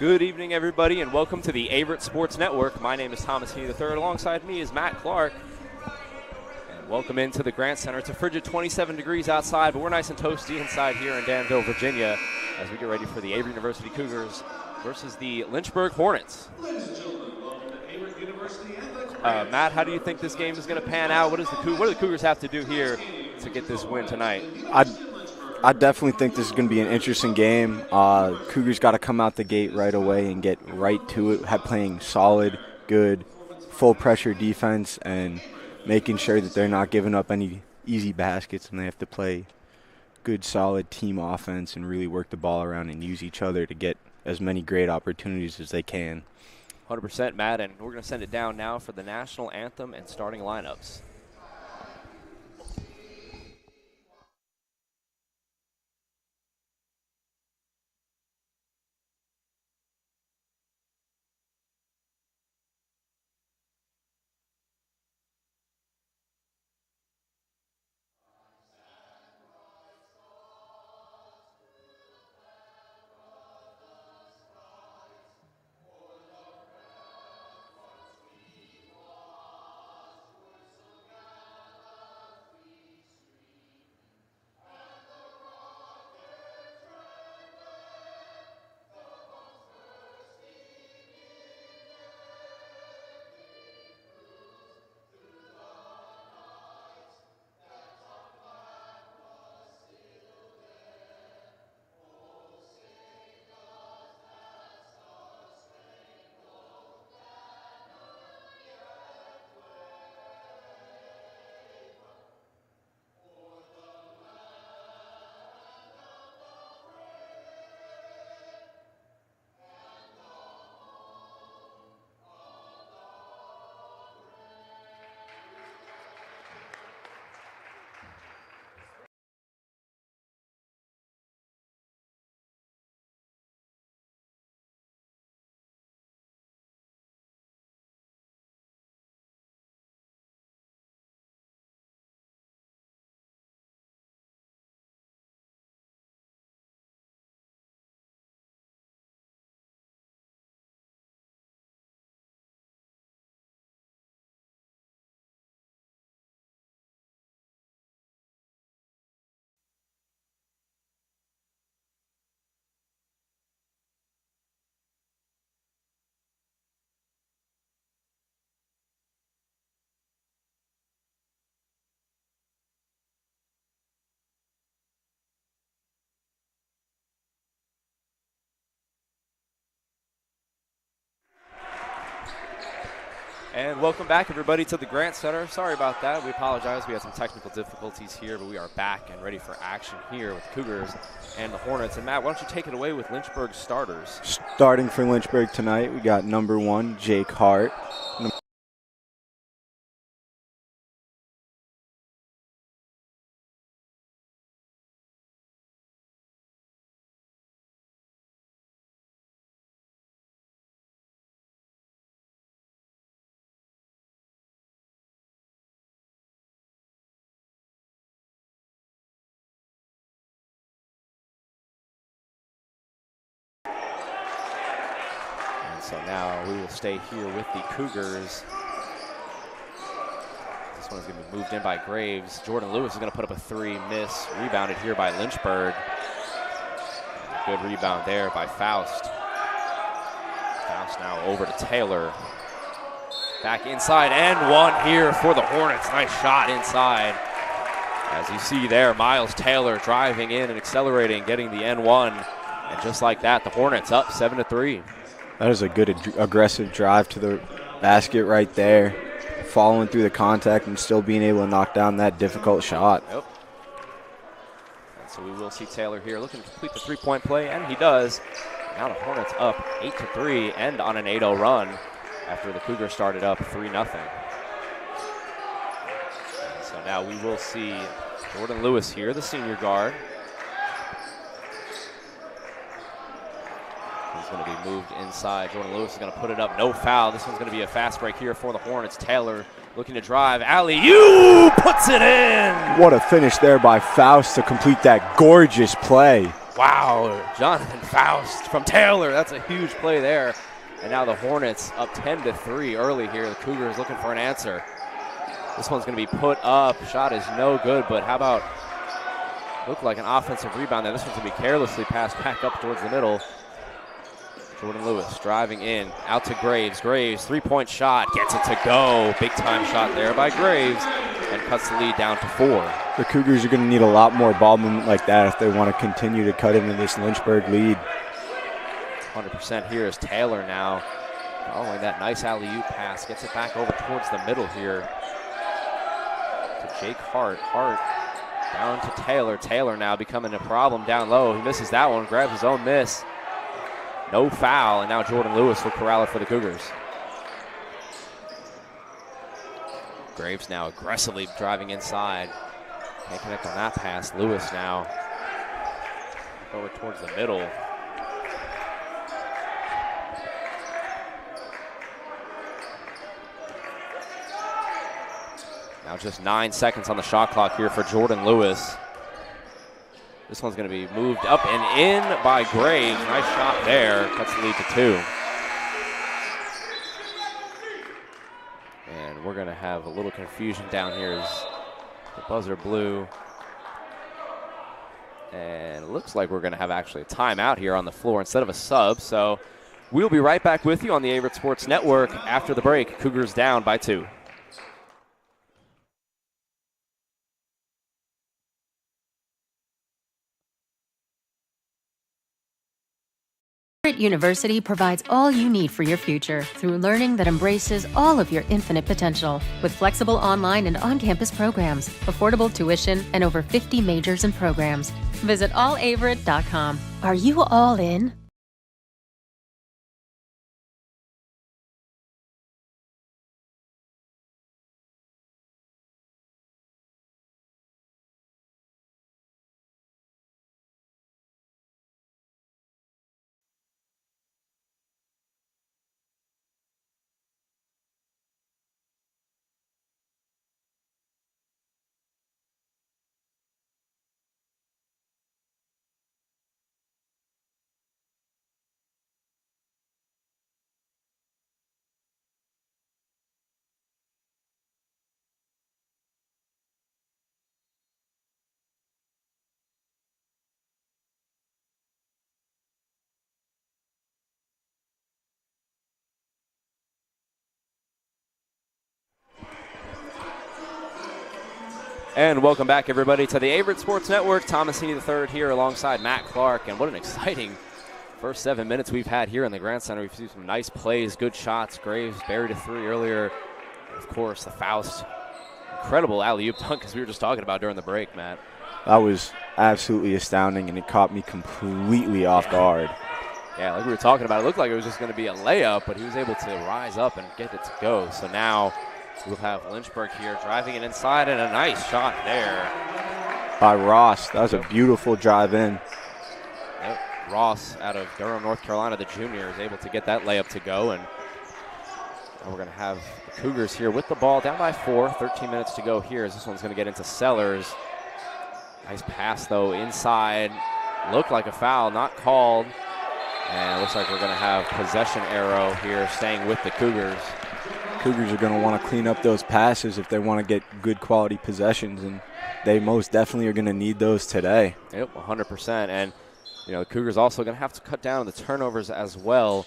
Good evening, everybody, and welcome to the Averett Sports Network. My name is Thomas Heaney III. Alongside me is Matt Clark. And welcome into the Grant Center. It's a frigid 27 degrees outside, but we're nice and toasty inside here in Danville, Virginia, as we get ready for the Averett University Cougars versus the Lynchburg Hornets. Matt, how do you think this game is going to pan out? What do the Cougars have to do here to get this win tonight? I definitely think this is going to be an interesting game. Cougars got to come out the gate right away and get right to it, playing solid, good, full-pressure defense and making sure that they're not giving up any easy baskets, and they have to play good, solid team offense and really work the ball around and use each other to get as many great opportunities as they can. 100%, Matt, and we're going to send it down now for the national anthem and starting lineups. And welcome back, everybody, to the Grant Center. Sorry about that. We apologize. We had some technical difficulties here, but we are back and ready for action here with the Cougars and the Hornets. And, Matt, why don't you take it away with Lynchburg's starters? Starting for Lynchburg tonight, we got number 1, Jake Hart. So now we will stay here with the Cougars. This one is going to be moved in by Graves. Jordan Lewis is going to put up a 3, miss. Rebounded here by Lynchburg. Good rebound there by Faust. Faust now over to Taylor. Back inside and one here for the Hornets. Nice shot inside. As you see there, Miles Taylor driving in and accelerating, getting the N1. And just like that, the Hornets up 7-3. That is a good aggressive drive to the basket right there, following through the contact and still being able to knock down that difficult shot. Yep. And so we will see Taylor here looking to complete the three-point play, and he does. Now the Hornets up 8-3 and on an 8-0 run after the Cougars started up 3-0. So now we will see Jordan Lewis here, the senior guard. He's going to be moved inside. Jordan Lewis is going to put it up. No foul. This one's going to be a fast break here for the Hornets. Taylor looking to drive. Alley-oop puts it in. What a finish there by Faust to complete that gorgeous play. Wow, Jonathan Faust from Taylor. That's a huge play there. And now the Hornets up 10-3 early here. The Cougars looking for an answer. This one's going to be put up. Shot is no good, but how about, looked like an offensive rebound there. This one's going to be carelessly passed back up towards the middle. Jordan Lewis driving in, out to Graves. Graves, three-point shot, gets it to go. Big-time shot there by Graves, and cuts the lead down to 4. The Cougars are going to need a lot more ball movement like that if they want to continue to cut into this Lynchburg lead. 100% here is Taylor now. Following that nice alley-oop pass, gets it back over towards the middle here to Jake Hart. Hart down to Taylor. Taylor now becoming a problem down low. He misses that one, grabs his own miss. No foul, and now Jordan Lewis will corral it for the Cougars. Graves now aggressively driving inside. Can't connect on that pass. Lewis now over towards the middle. Now just 9 seconds on the shot clock here for Jordan Lewis. This one's going to be moved up and in by Graves. Nice shot there. Cuts the lead to 2. And we're going to have a little confusion down here as the buzzer blew. And it looks like we're going to have actually a timeout here on the floor instead of a sub. So we'll be right back with you on the Averett Sports Network after the break. Cougars down by 2. Averett University provides all you need for your future through learning that embraces all of your infinite potential. With flexible online and on-campus programs, affordable tuition, and over 50 majors and programs. Visit allaverett.com. Are you all in? And welcome back, everybody, to the Averett Sports Network. Thomas Heaney III here alongside Matt Clark. And what an exciting first 7 minutes we've had here in the Grant Center. We've seen some nice plays, good shots. Graves buried a 3 earlier. Of course, the Faust, incredible alley-oop dunk, as we were just talking about during the break, Matt. That was absolutely astounding, and it caught me completely off guard. Yeah, like we were talking about, it looked like it was just going to be a layup, but he was able to rise up and get it to go. So now we'll have Lynchburg here driving it inside, and a nice shot there by Ross. That was a beautiful drive in. Yep. Ross out of Durham, North Carolina, the junior, is able to get that layup to go. And we're going to have the Cougars here with the ball down by 4. 13 minutes to go here as this one's going to get into Sellers. Nice pass, though, inside. Looked like a foul, not called. And it looks like we're going to have possession arrow here staying with the Cougars. Cougars are going to want to clean up those passes if they want to get good quality possessions, and they most definitely are going to need those today. Yep, 100%. And, you know, the Cougars also going to have to cut down on the turnovers as well.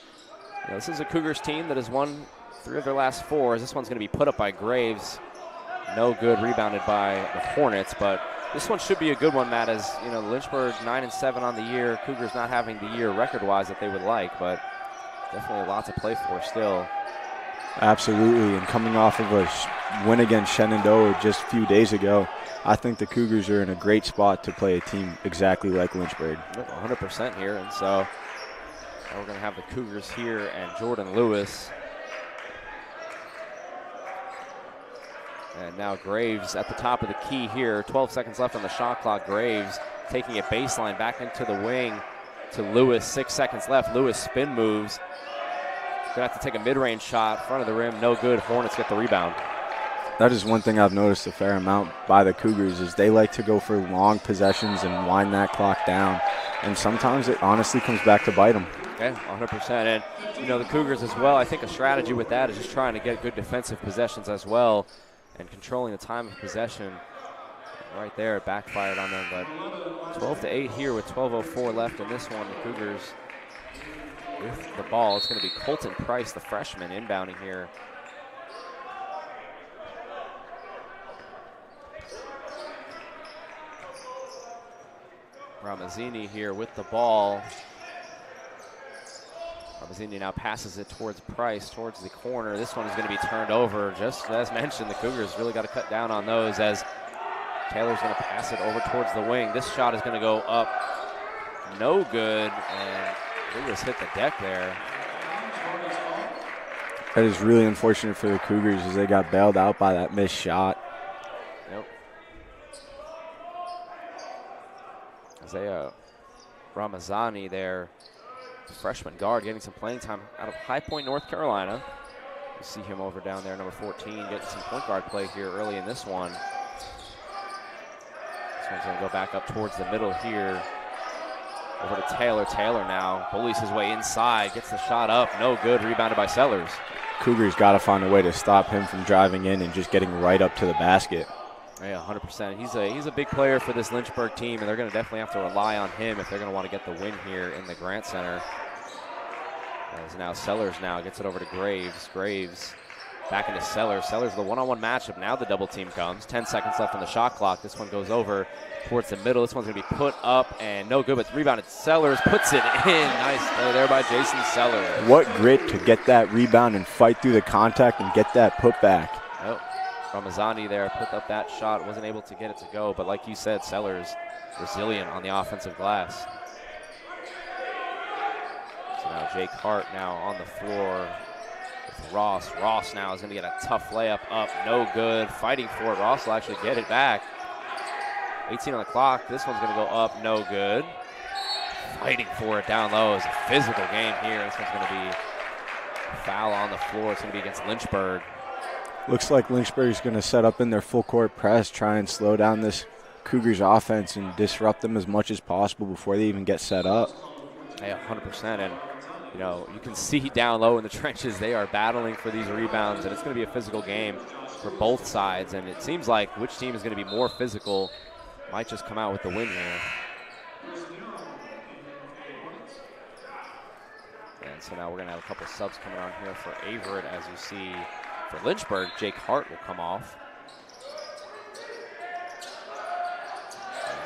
You know, this is a Cougars team that has won 3 of their last 4. As this one's going to be put up by Graves. No good, rebounded by the Hornets, but this one should be a good one, Matt, as, you know, Lynchburg 9-7 on the year. Cougars not having the year record-wise that they would like, but definitely a lot to play for still. Absolutely, and coming off of a win against Shenandoah just a few days ago, I think the Cougars are in a great spot to play a team exactly like Lynchburg. 100% here, and so we're going to have the Cougars here and Jordan Lewis. And now Graves at the top of the key here. 12 seconds left on the shot clock. Graves taking it baseline back into the wing to Lewis. 6 seconds left. Lewis spin moves. Gonna have to take a mid-range shot, front of the rim, no good. Hornets get the rebound. That is one thing I've noticed a fair amount by the Cougars is they like to go for long possessions and wind that clock down. and sometimes it honestly comes back to bite them. Okay, 100%. And, the Cougars as well, I think a strategy with that is just trying to get good defensive possessions as well and controlling the time of possession. Right there, it backfired on them, but 12-8 here with 12:04 left in this one. The Cougars with the ball. It's going to be Colton Price, the freshman, inbounding here. Ramazzini here with the ball. Ramazzini now passes it towards Price, towards the corner. This one is going to be turned over. Just as mentioned, the Cougars really got to cut down on those as Taylor's going to pass it over towards the wing. This shot is going to go up. No good, and Cougars hit the deck there. That is really unfortunate for the Cougars as they got bailed out by that missed shot. Yep. Isaiah Ramazzani there, freshman guard, getting some playing time out of High Point, North Carolina. You see him over down there, number 14, getting some point guard play here early in this one. This one's going to go back up towards the middle here. Over to Taylor. Taylor now bullies his way inside, gets the shot up, no good, rebounded by Sellers. Cougars got to find a way to stop him from driving in and just getting right up to the basket. Yeah, 100%. He's a big player for this Lynchburg team, and they're going to definitely have to rely on him if they're going to want to get the win here in the Grant Center. As now Sellers now gets it over to Graves. Graves back into Sellers. Sellers, the one-on-one matchup. Now the double team comes. 10 seconds left on the shot clock. This one goes over towards the middle. This one's going to be put up and no good, but rebounded. Sellers puts it in. Nice play there by Jason Sellers. What grit to get that rebound and fight through the contact and get that putback. Nope. Ramazzani there put up that shot. Wasn't able to get it to go, but like you said, Sellers resilient on the offensive glass. So now Jake Hart now on the floor. Ross. Ross now is going to get a tough layup up. No good. Fighting for it. Ross will actually get it back. 18 on the clock. This one's going to go up. No good. Fighting for it down low. It's a physical game here. This one's going to be a foul on the floor. It's going to be against Lynchburg. Looks like Lynchburg is going to set up in their full court press, try and slow down this Cougars offense and disrupt them as much as possible before they even get set up. Yeah, 100%. And you can see down low in the trenches they are battling for these rebounds, and it's going to be a physical game for both sides. And it seems like which team is going to be more physical might just come out with the win here. And so now we're going to have a couple subs coming on here for Averett. As you see, for Lynchburg, Jake Hart will come off.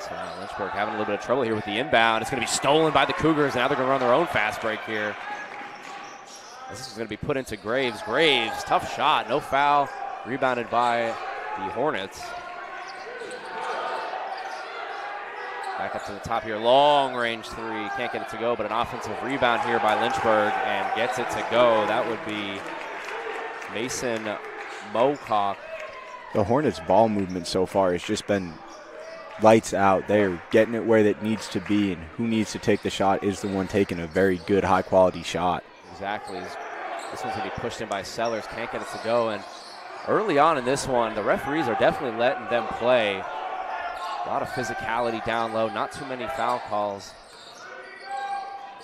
So now Lynchburg having a little bit of trouble here with the inbound. It's going to be stolen by the Cougars. Now they're going to run their own fast break here. This is going to be put into Graves. Graves, tough shot, no foul. Rebounded by the Hornets. Back up to the top here, long range three. Can't get it to go, but an offensive rebound here by Lynchburg and gets it to go. That would be Mason Mocock. The Hornets' ball movement so far has just been lights out. They're getting it where it needs to be, and who needs to take the shot is the one taking a very good, high-quality shot. Exactly. This one's going to be pushed in by Sellers. Can't get it to go. And early on in this one, the referees are definitely letting them play. A lot of physicality down low. Not too many foul calls.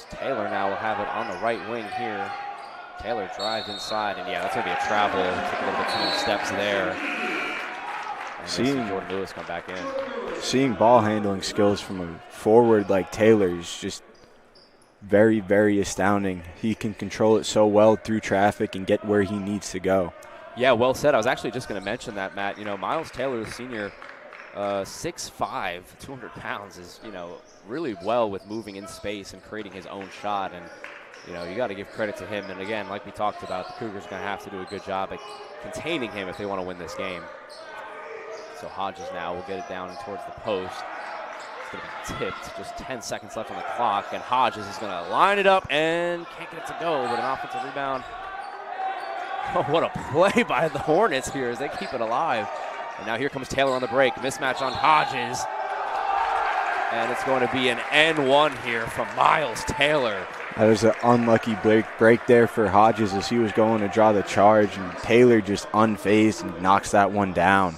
Taylor now will have it on the right wing here. Taylor drives inside, and yeah, that's going to be a travel. Took a little bit too many steps there. And seeing Jordan Lewis come back in. Seeing ball handling skills from a forward like Taylor is just very, very astounding. He can control it so well through traffic and get where he needs to go. Yeah, well said. I was actually just going to mention that, Matt. Miles Taylor, the senior, 6'5", 200 pounds, is, really well with moving in space and creating his own shot. And, you got to give credit to him. And, again, like we talked about, the Cougars are going to have to do a good job at containing him if they want to win this game. So Hodges now will get it down towards the post. It's going to be tipped. Just 10 seconds left on the clock. And Hodges is going to line it up and can't get it to go with an offensive rebound. Oh, what a play by the Hornets here as they keep it alive. And now here comes Taylor on the break. Mismatch on Hodges. And it's going to be an N1 here from Miles Taylor. That was an unlucky break there for Hodges as he was going to draw the charge. And Taylor just unfazed and knocks that one down.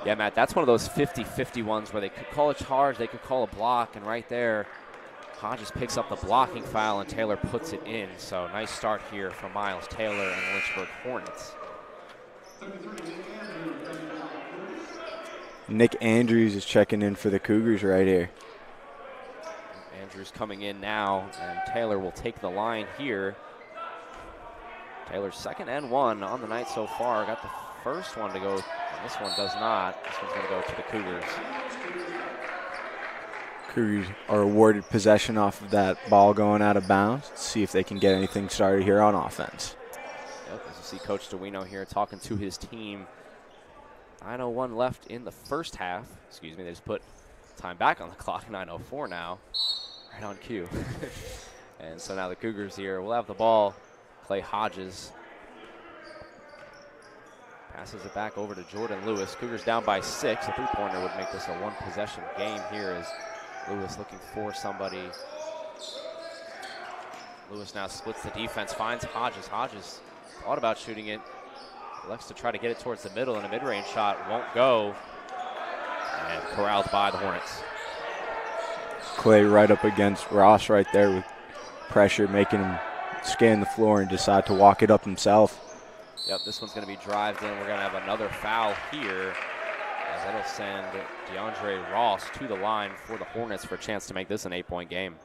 Yeah, Matt, that's one of those 50-50 ones where they could call a charge, they could call a block, and right there, Hodges picks up the blocking foul, and Taylor puts it in. So nice start here from Miles Taylor and the Lynchburg Hornets. Nick Andrews is checking in for the Cougars right here. Andrews coming in now, and Taylor will take the line here. Taylor's second and one on the night so far. Got the first one to go, and this one does not. This one's going to go to the Cougars. Cougars are awarded possession off of that ball going out of bounds. Let's see if they can get anything started here on offense. Yep, as you see Coach DeWino here talking to his team. 9:01 left in the first half. Excuse me, they just put time back on the clock, 9:04 now. Right on cue. And so now the Cougars here will have the ball. Clay Hodges passes it back over to Jordan Lewis. Cougars down by 6. A three-pointer would make this a one-possession game here as Lewis looking for somebody. Lewis now splits the defense, finds Hodges. Hodges thought about shooting it. Elects to try to get it towards the middle, and a mid-range shot won't go. And corralled by the Hornets. Clay right up against Ross right there with pressure, making him scan the floor and decide to walk it up himself. Yep, this one's going to be drived in. We're going to have another foul here, as that'll send DeAndre Ross to the line for the Hornets for a chance to make this an 8-point game.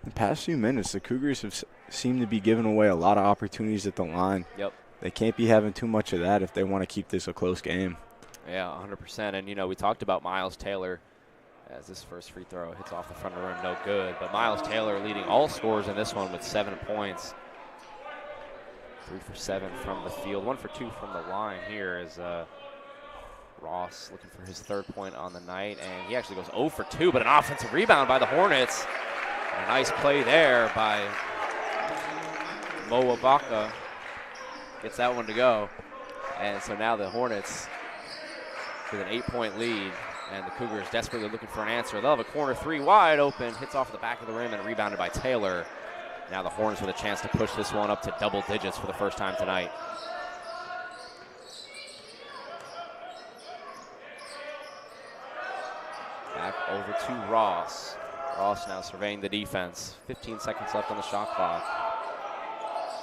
The past few minutes, the Cougars have seemed to be giving away a lot of opportunities at the line. Yep. They can't be having too much of that if they want to keep this a close game. Yeah, 100%. And, you know, we talked about Miles Taylor as this first free throw hits off the front of the rim, no good. But Miles Taylor leading all scorers in this one with 7 points. 3 for 7 from the field, 1 for 2 from the line here as Ross looking for his 3rd point on the night. And he actually goes 0 for 2, but an offensive rebound by the Hornets. And a nice play there by Mo Wabaka. Gets that one to go. And so now the Hornets with an 8-point lead, and the Cougars desperately looking for an answer. They'll have a corner 3 wide open, hits off the back of the rim and rebounded by Taylor. Now the Hornets with a chance to push this one up to double digits for the first time tonight. Back over to Ross. Ross now surveying the defense. 15 seconds left on the shot clock.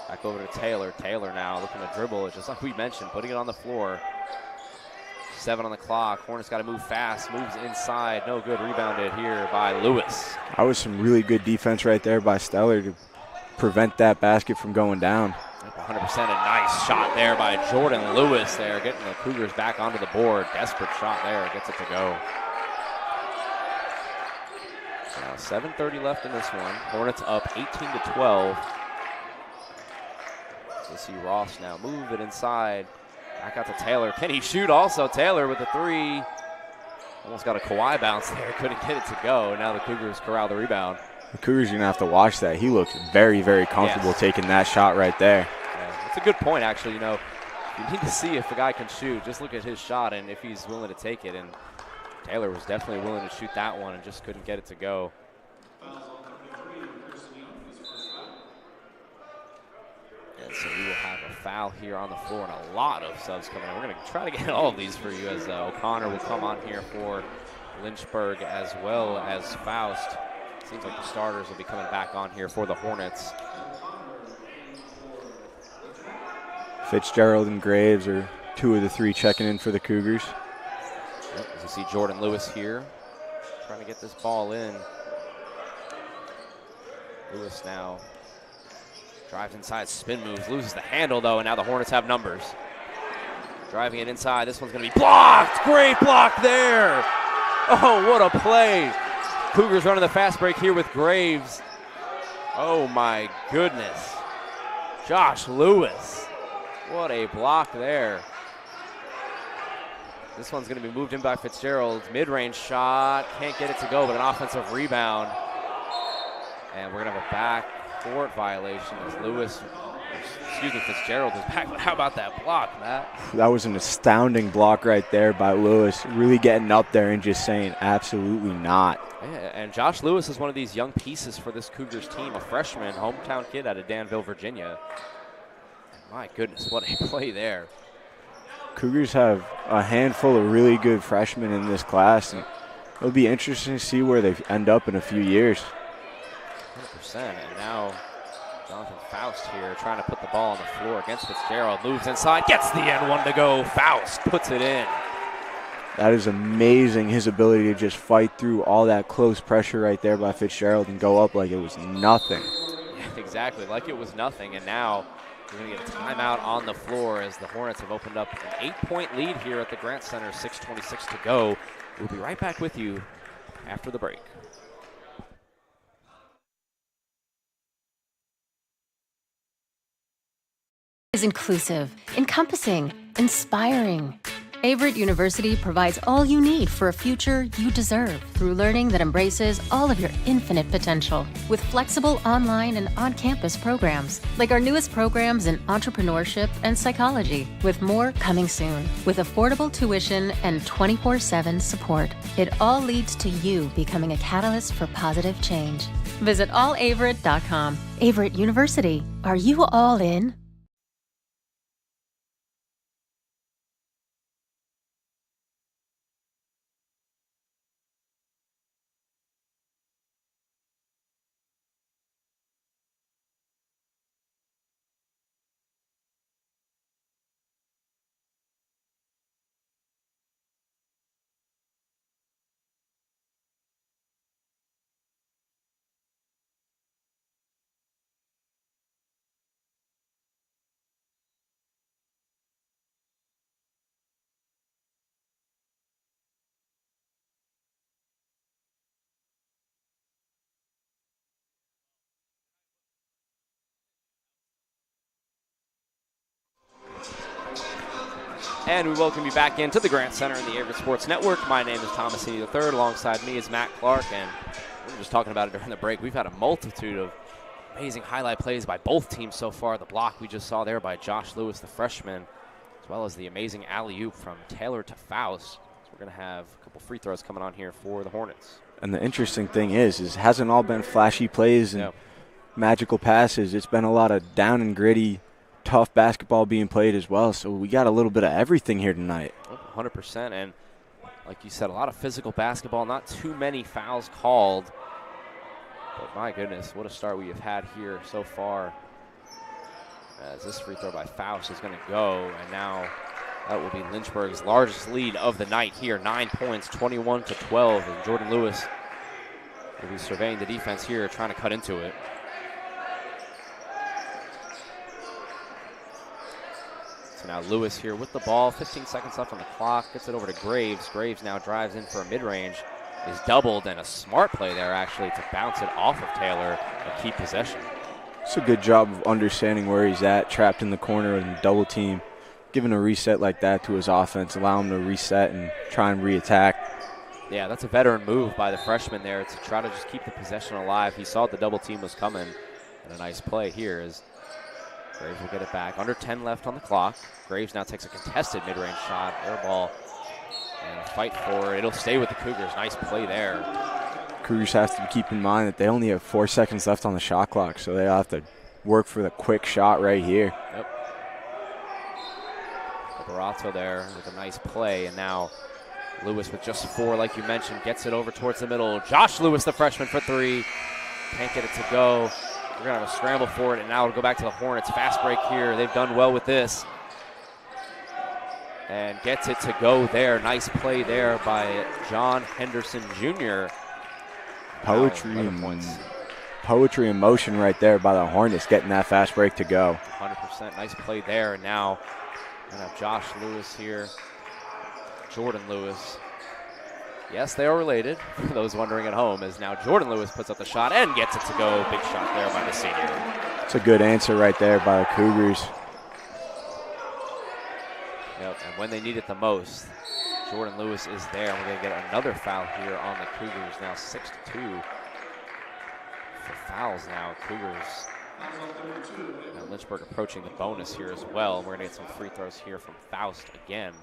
Back over to Taylor. Taylor now looking to dribble it, just like we mentioned, putting it on the floor. 7 on the clock. Hornets got to move fast. Moves inside. No good. Rebounded here by Lewis. That was some really good defense right there by Stellar to prevent that basket from going down. 100%. A nice shot there by Jordan Lewis there, getting the Cougars back onto the board. Desperate shot there. Gets it to go. Now 7:30 left in this one. Hornets up 18-12. So see Ross now move it inside. Back out to Taylor. Can he shoot also? Taylor with the 3. Almost got a Kawhi bounce there. Couldn't get it to go. Now the Cougars corral the rebound. The Cougars are going to have to watch that. He looked very, very comfortable taking that shot right there. Yeah, it's a good point, actually. You know, you need to see if the guy can shoot. Just look at his shot and if he's willing to take it. And Taylor was definitely willing to shoot that one and just couldn't get it to go. And so we will have a foul here on the floor and a lot of subs coming in. We're going to try to get all of these for you as O'Connor will come on here for Lynchburg as well as Faust. Seems like the starters will be coming back on here for the Hornets. Fitzgerald and Graves are 2 of the 3 checking in for the Cougars. Yep, as you see Jordan Lewis here trying to get this ball in. Lewis now drives inside, spin moves, loses the handle though, and now the Hornets have numbers. Driving it inside, this one's gonna be blocked! Great block there! Oh, what a play! Cougars running the fast break here with Graves. Oh my goodness. Josh Lewis, what a block there. This one's gonna be moved in by Fitzgerald. Mid-range shot, can't get it to go, but an offensive rebound. And we're gonna have a backcourt violation as Fitzgerald is back. But how about that block, Matt? That was an astounding block right there by Lewis, really getting up there and just saying absolutely not. Yeah, and Josh Lewis is one of these young pieces for this Cougars team, a freshman, hometown kid out of Danville, Virginia. My goodness, what a play there. Cougars have a handful of really good freshmen in this class, and it'll be interesting to see where they end up in a few years. 100%. And now Jonathan Faust here trying to put the ball on the floor against Fitzgerald. Moves inside, gets the end one to go. Faust puts it in. That is amazing, his ability to just fight through all that close pressure right there by Fitzgerald and go up like it was nothing. Yeah, exactly, like it was nothing. And now we're going to get a timeout on the floor as the Hornets have opened up an 8-point lead here at the Grant Center, 6:26 to go. We'll be right back with you after the break. Is inclusive, encompassing, inspiring. Averett University provides all you need for a future you deserve through learning that embraces all of your infinite potential with flexible online and on-campus programs like our newest programs in entrepreneurship and psychology, with more coming soon, with affordable tuition and 24/7 support. It all leads to you becoming a catalyst for positive change. Visit allaverett.com. Averett University. Are you all in? And we welcome you back into the Grant Center in the Averett Sports Network. My name is Thomas Heaney III. Alongside me is Matt Clark, and we were just talking about it during the break. We've had a multitude of amazing highlight plays by both teams so far. The block we just saw there by Josh Lewis, the freshman, as well as the amazing alley-oop from Taylor to Faust. So we're going to have a couple free throws coming on here for the Hornets. And the interesting thing is it hasn't all been flashy plays and magical passes. It's been a lot of down and gritty, tough basketball being played as well. So we got a little bit of everything here tonight. 100%. And like you said, a lot of physical basketball, not too many fouls called. But my goodness, what a start we have had here so far. As this free throw by Faust is going to go. And now that will be Lynchburg's largest lead of the night here. 9 points, 21-12. And Jordan Lewis will be surveying the defense here, trying to cut into it. Now Lewis here with the ball, 15 seconds left on the clock, gets it over to Graves. Graves now drives in for a mid-range, is doubled, and a smart play there actually to bounce it off of Taylor and keep possession. It's a good job of understanding where he's at, trapped in the corner and double team, giving a reset like that to his offense, allow him to reset and try and re-attack. Yeah, that's a veteran move by the freshman there to try to just keep the possession alive. He saw the double team was coming, and a nice play here is Graves will get it back. Under 10 left on the clock. Graves now takes a contested mid-range shot, air ball, and a fight for it. It'll stay with the Cougars. Nice play there. Cougars have to keep in mind that they only have 4 seconds left on the shot clock, so they have to work for the quick shot right here. Yep. Barato there with a nice play, and now Lewis with just 4, like you mentioned, gets it over towards the middle. Josh Lewis, the freshman, for 3. Can't get it to go. We're going to have a scramble for it, and now it'll go back to the Hornets. Fast break here. They've done well with this. And gets it to go there. Nice play there by John Henderson Jr. Poetry in motion right there by the Hornets, getting that fast break to go. 100%. Nice play there. And now we're going to have Josh Lewis here. Jordan Lewis. Yes, they are related, for those wondering at home, as now Jordan Lewis puts up the shot and gets it to go. Big shot there by the senior. It's a good answer right there by the Cougars. Yep, and when they need it the most, Jordan Lewis is there. We're going to get another foul here on the Cougars, now 6-2 for fouls now. Cougars. Now Lynchburg approaching the bonus here as well. We're going to get some free throws here from Faust again.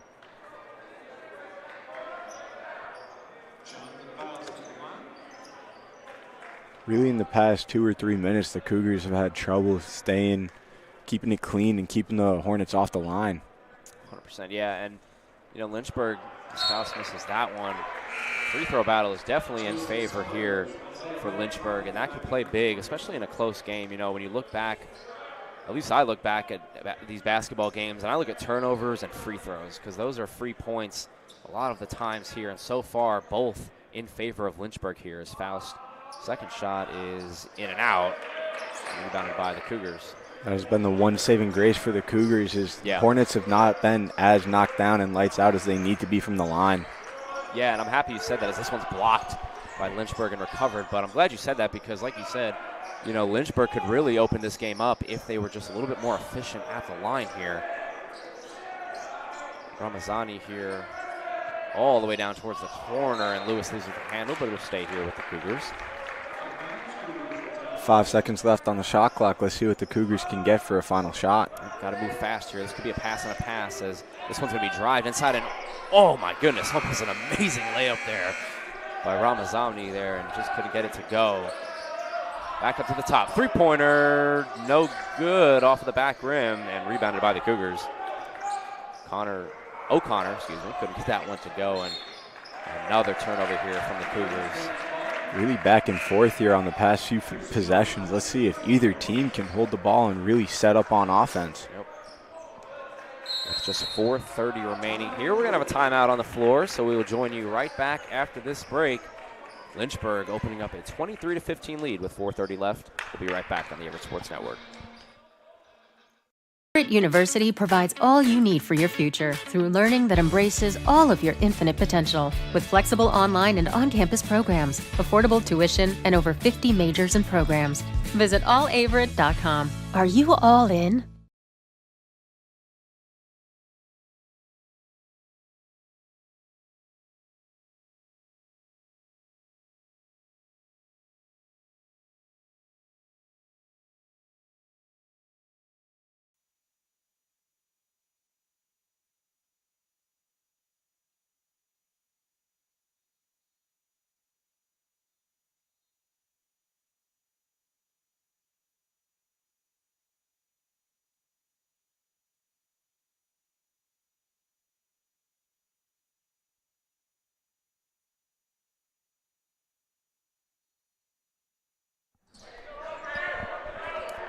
Really, in the past 2 or 3 minutes, the Cougars have had trouble keeping it clean and keeping the Hornets off the line. 100%. Yeah, and, Lynchburg, Faust misses that one. Free throw battle is definitely in favor here for Lynchburg, and that could play big, especially in a close game. When you look back, at least I look back at these basketball games, and I look at turnovers and free throws because those are free points a lot of the times here, and so far both in favor of Lynchburg here as Faust. Second shot is in and out, rebounded by the Cougars. That has been the one saving grace for the Cougars is Hornets have not been as knocked down and lights out as they need to be from the line. Yeah, and I'm happy you said that as this one's blocked by Lynchburg and recovered, but I'm glad you said that because, like you said, Lynchburg could really open this game up if they were just a little bit more efficient at the line here. Ramazani here all the way down towards the corner, and Lewis loses the handle, but it'll stay here with the Cougars. 5 seconds left on the shot clock. Let's see what the Cougars can get for a final shot. Got to move fast here. This could be a pass and a pass as this one's going to be drive inside, and oh my goodness, almost an amazing layup there by Ramazani there, and just couldn't get it to go. Back up to the top. Three-pointer, no good off of the back rim, and rebounded by the Cougars. O'Connor, couldn't get that one to go, and another turnover here from the Cougars. Really back and forth here on the past few possessions. Let's see if either team can hold the ball and really set up on offense. Yep. It's just 4:30 remaining here. We're going to have a timeout on the floor, so we will join you right back after this break. Lynchburg opening up a 23-15 lead with 4:30 left. We'll be right back on the Averett Sports Network. Averett University provides all you need for your future through learning that embraces all of your infinite potential. With flexible online and on-campus programs, affordable tuition, and over 50 majors and programs. Visit allaverett.com. Are you all in?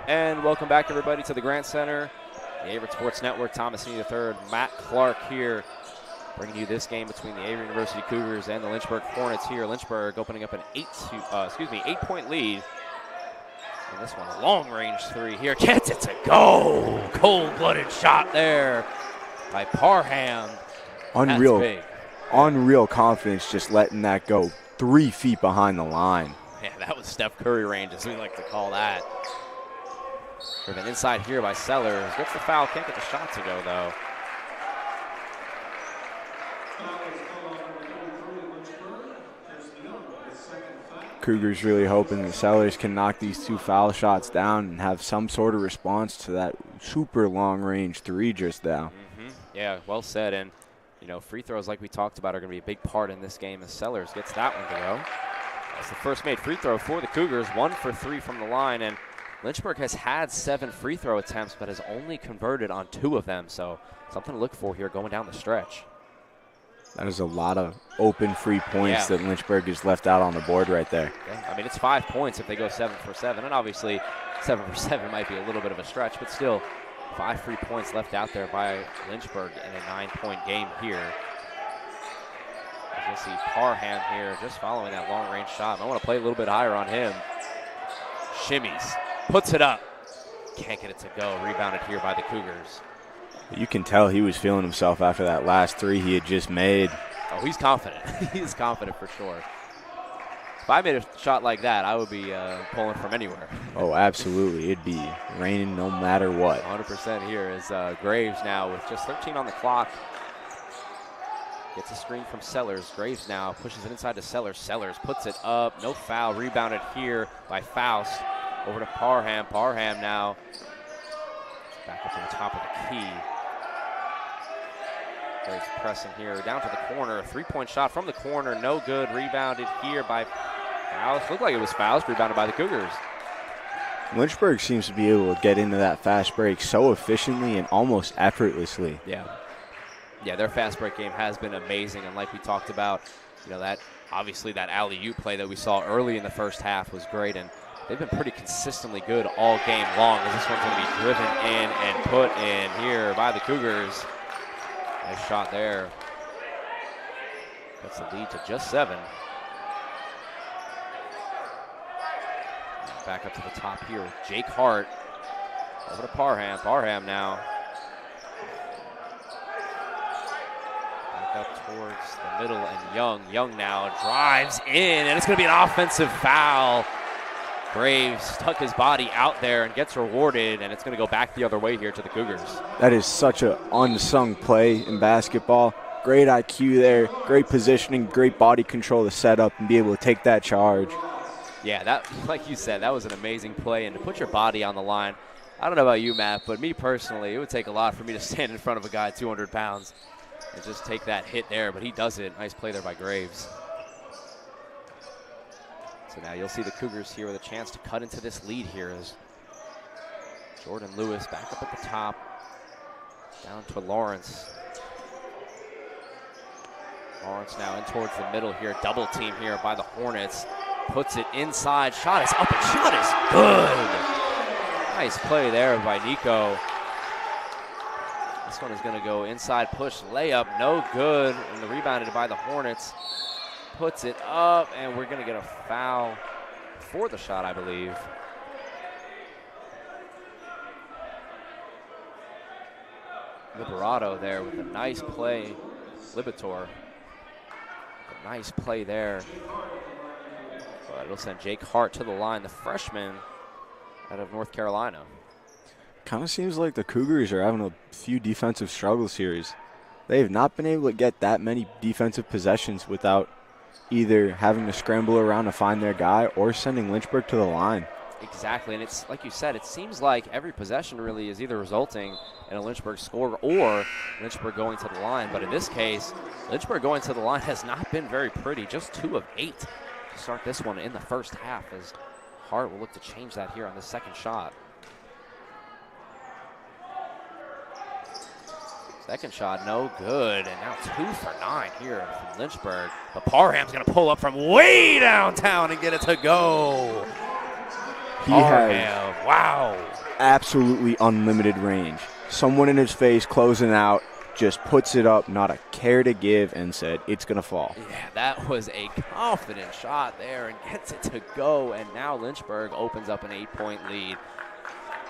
And welcome back, everybody, to the Grant Center, the Averett Sports Network. Thomas Senior III, Matt Clark here, bringing you this game between the Averett University Cougars and the Lynchburg Hornets here. Lynchburg opening up an 8-point lead. And this one, a long-range three here, gets it to go. Cold-blooded shot there by Parham. Unreal confidence just letting that go 3 feet behind the line. Yeah, that was Steph Curry range, as we like to call that. Driven inside here by Sellers. Gets the foul, can't get the shot to go, though. Cougars really hoping the Sellers can knock these 2 foul shots down and have some sort of response to that super long-range 3 just now. Yeah, well said. And, free throws like we talked about are going to be a big part in this game as Sellers gets that one to go. That's the first made free throw for the Cougars, 1 for 3 from the line. And Lynchburg has had 7 free throw attempts, but has only converted on 2 of them. So something to look for here going down the stretch. That is a lot of open free points that Lynchburg has left out on the board right there. Yeah, I mean, it's 5 points if they go 7 for 7. And obviously 7 for 7 might be a little bit of a stretch, but still 5 free points left out there by Lynchburg in a 9-point game here. As you'll see Parham here just following that long-range shot. I want to play a little bit higher on him. Shimmies. Puts it up. Can't get it to go. Rebounded here by the Cougars. You can tell he was feeling himself after that last 3 he had just made. Oh, he's confident. He's confident for sure. If I made a shot like that, I would be pulling from anywhere. Oh, absolutely. It'd be raining no matter what. 100% here is Graves now with just 13 on the clock. Gets a screen from Sellers. Graves now pushes it inside to Sellers. Sellers puts it up. No foul. Rebounded here by Faust. Over to Parham. Parham now back up to the top of the key. Graves pressing here down to the corner. 3-point shot from the corner. No good. Rebounded here by Faust. Looked like it was Faust. Rebounded by the Cougars. Lynchburg seems to be able to get into that fast break so efficiently and almost effortlessly. Yeah. Yeah, their fast break game has been amazing, and like we talked about, that obviously that alley-oop play that we saw early in the first half was great, and they've been pretty consistently good all game long, as this one's going to be driven in and put in here by the Cougars. Nice shot there. Puts the lead to just 7. Back up to the top here with Jake Hart. Over to Parham. Parham now. Back up towards the middle and Young. Young now drives in, and it's going to be an offensive foul. Graves stuck his body out there and gets rewarded, and it's going to go back the other way here to the Cougars. That is such an unsung play in basketball. Great IQ there, great positioning, great body control to set up and be able to take that charge. Yeah, that, like you said, that was an amazing play, and to put your body on the line, I don't know about you, Matt, but me personally, it would take a lot for me to stand in front of a guy 200 pounds and just take that hit there, but he does it. Nice play there by Graves. So now you'll see the Cougars here with a chance to cut into this lead here as Jordan Lewis back up at the top, down to Lawrence. Lawrence now in towards the middle here, double team here by the Hornets. Puts it inside, shot is up, and shot is good. Nice play there by Nico. This one is going to go inside push, layup, no good, and rebounded by the Hornets. Puts it up, and we're going to get a foul for the shot, I believe. Liberato there with a nice play. Libator. A nice play there. But it'll send Jake Hart to the line, the freshman out of North Carolina. Kind of seems like the Cougars are having a few defensive struggle series. They have not been able to get that many defensive possessions without either having to scramble around to find their guy or sending Lynchburg to the line. Exactly, and it's like you said, it seems like every possession really is either resulting in a Lynchburg score or Lynchburg going to the line. But in this case, Lynchburg going to the line has not been very pretty, just 2 of 8 to start this one in the first half, as Hart will look to change that here on the second shot. Second shot, no good, and now 2 for 9 here from Lynchburg. But Parham's going to pull up from way downtown and get it to go. He has wow. absolutely unlimited range. Someone in his face closing out, just puts it up, not a care to give, and said it's going to fall. Yeah, that was a confident shot there and gets it to go, and now Lynchburg opens up an 8-point lead.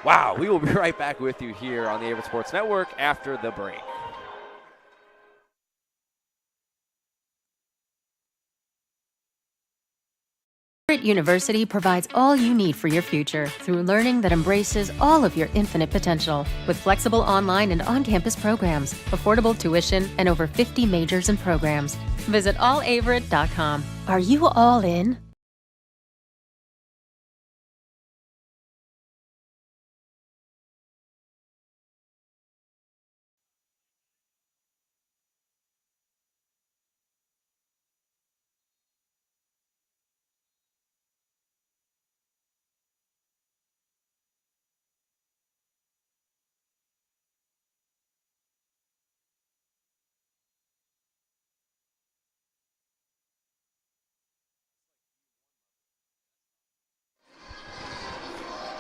Wow, we will be right back with you here on the Averett Sports Network after the break. Averett University provides all you need for your future through learning that embraces all of your infinite potential. With flexible online and on-campus programs, affordable tuition, and over 50 majors and programs. Visit allaverett.com. Are you all in?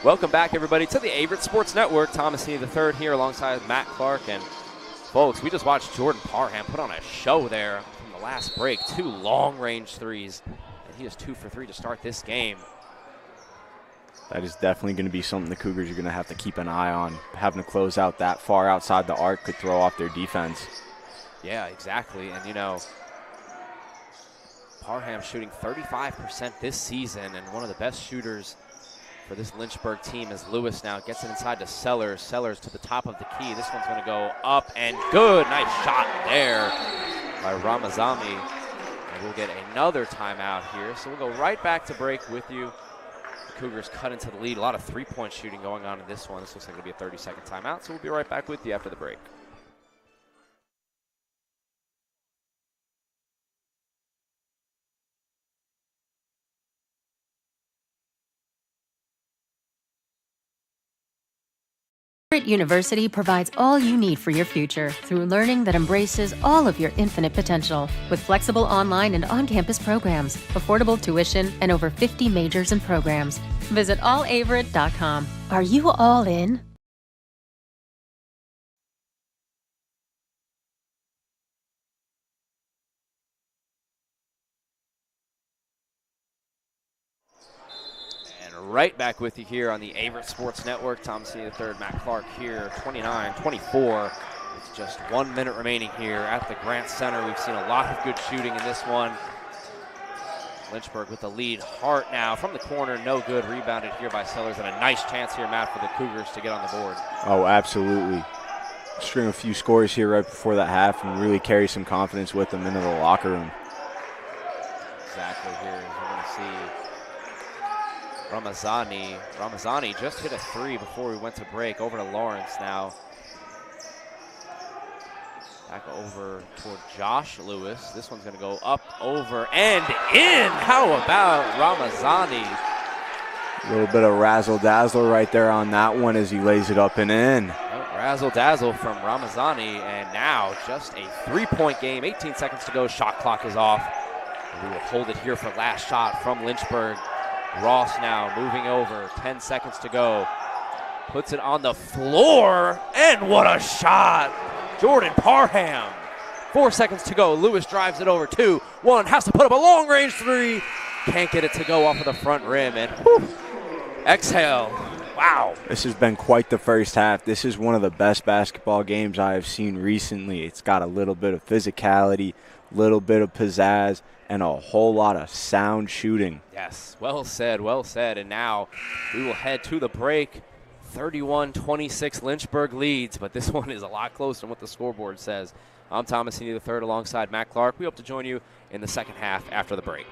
Welcome back, everybody, to the Averett Sports Network. Thomas Heaney III here alongside Matt Clark. And, folks, we just watched Jordan Parham put on a show there from the last break. 2 long-range threes, and he is 2 for 3 to start this game. That is definitely going to be something the Cougars are going to have to keep an eye on. Having to close out that far outside the arc could throw off their defense. Yeah, exactly. And, you know, Parham shooting 35% this season and one of the best shooters for this Lynchburg team as Lewis now gets it inside to Sellers. Sellers to the top of the key. This one's going to go up and good. Nice shot there by Ramazami. And we'll get another timeout here. So we'll go right back to break with you. The Cougars cut into the lead. A lot of three-point shooting going on in this one. This looks like it'll be a 30-second timeout. So we'll be right back with you after the break. Averett University provides all you need for your future through learning that embraces all of your infinite potential. With flexible online and on-campus programs, affordable tuition, and over 50 majors and programs. Visit allaverett.com. Are you all in? Right back with you here on the Averett Sports Network. Thomas III, Matt Clark here, 29-24. With just 1 minute remaining here at the Grant Center. We've seen a lot of good shooting in this one. Lynchburg with the lead. Hart now from the corner, no good. Rebounded here by Sellers, and a nice chance here, Matt, for the Cougars to get on the board. Oh, absolutely. String a few scores here right before that half and really carry some confidence with them into the locker room. Exactly here, as we're going to see Ramazani just hit a three before we went to break. Over to Lawrence now. Back over toward Josh Lewis. This one's going to go up, over, and in. How about Ramazani? A little bit of razzle-dazzle right there on that one as he lays it up and in. Razzle-dazzle from Ramazani, and now just a three-point game. 18 seconds to go. Shot clock is off. We will hold it here for last shot from Lynchburg. Ross now moving over, 10 seconds to go. Puts it on the floor, and what a shot! Jordan Parham. 4 seconds to go. Lewis drives it over, 2-1, has to put up a long-range three. Can't get it to go off of the front rim, and whew, exhale. Wow. This has been quite the first half. This is one of the best basketball games I have seen recently. It's got a little bit of physicality, little bit of pizzazz, and a whole lot of sound shooting. Yes, well said, well said. And now we will head to the break. 31-26 Lynchburg leads, but this one is a lot closer than what the scoreboard says. I'm Thomas III alongside Matt Clark. We hope to join you in the second half after the break.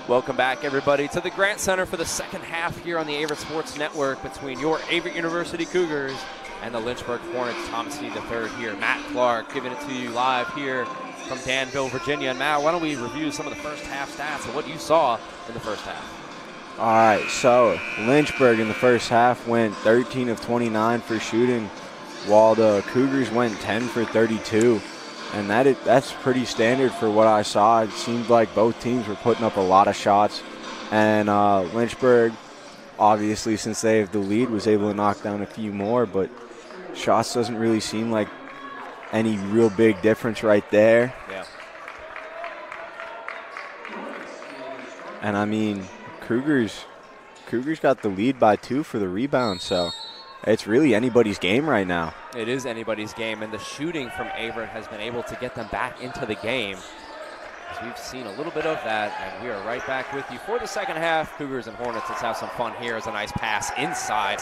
Welcome back, everybody, to the Grant Center for the second half here on the Averett Sports Network between your Averett University Cougars and the Lynchburg Hornets. Thomas C. III here. Matt Clark giving it to you live here from Danville, Virginia. And Matt, why don't we review some of the first half stats and what you saw in the first half? All right, so Lynchburg in the first half went 13 of 29 for shooting, while the Cougars went 10 for 32. And that's pretty standard for what I saw. It seemed like both teams were putting up a lot of shots. And Lynchburg, obviously, since they have the lead, was able to knock down a few more. But shots doesn't really seem like any real big difference right there. Yeah. And, I mean, Cougars got the lead by 2 for the rebound. So it's really anybody's game right now. It is anybody's game, and the shooting from Averett has been able to get them back into the game. As we've seen a little bit of that, and we are right back with you for the second half. Cougars and Hornets, let's have some fun here. As a nice pass inside.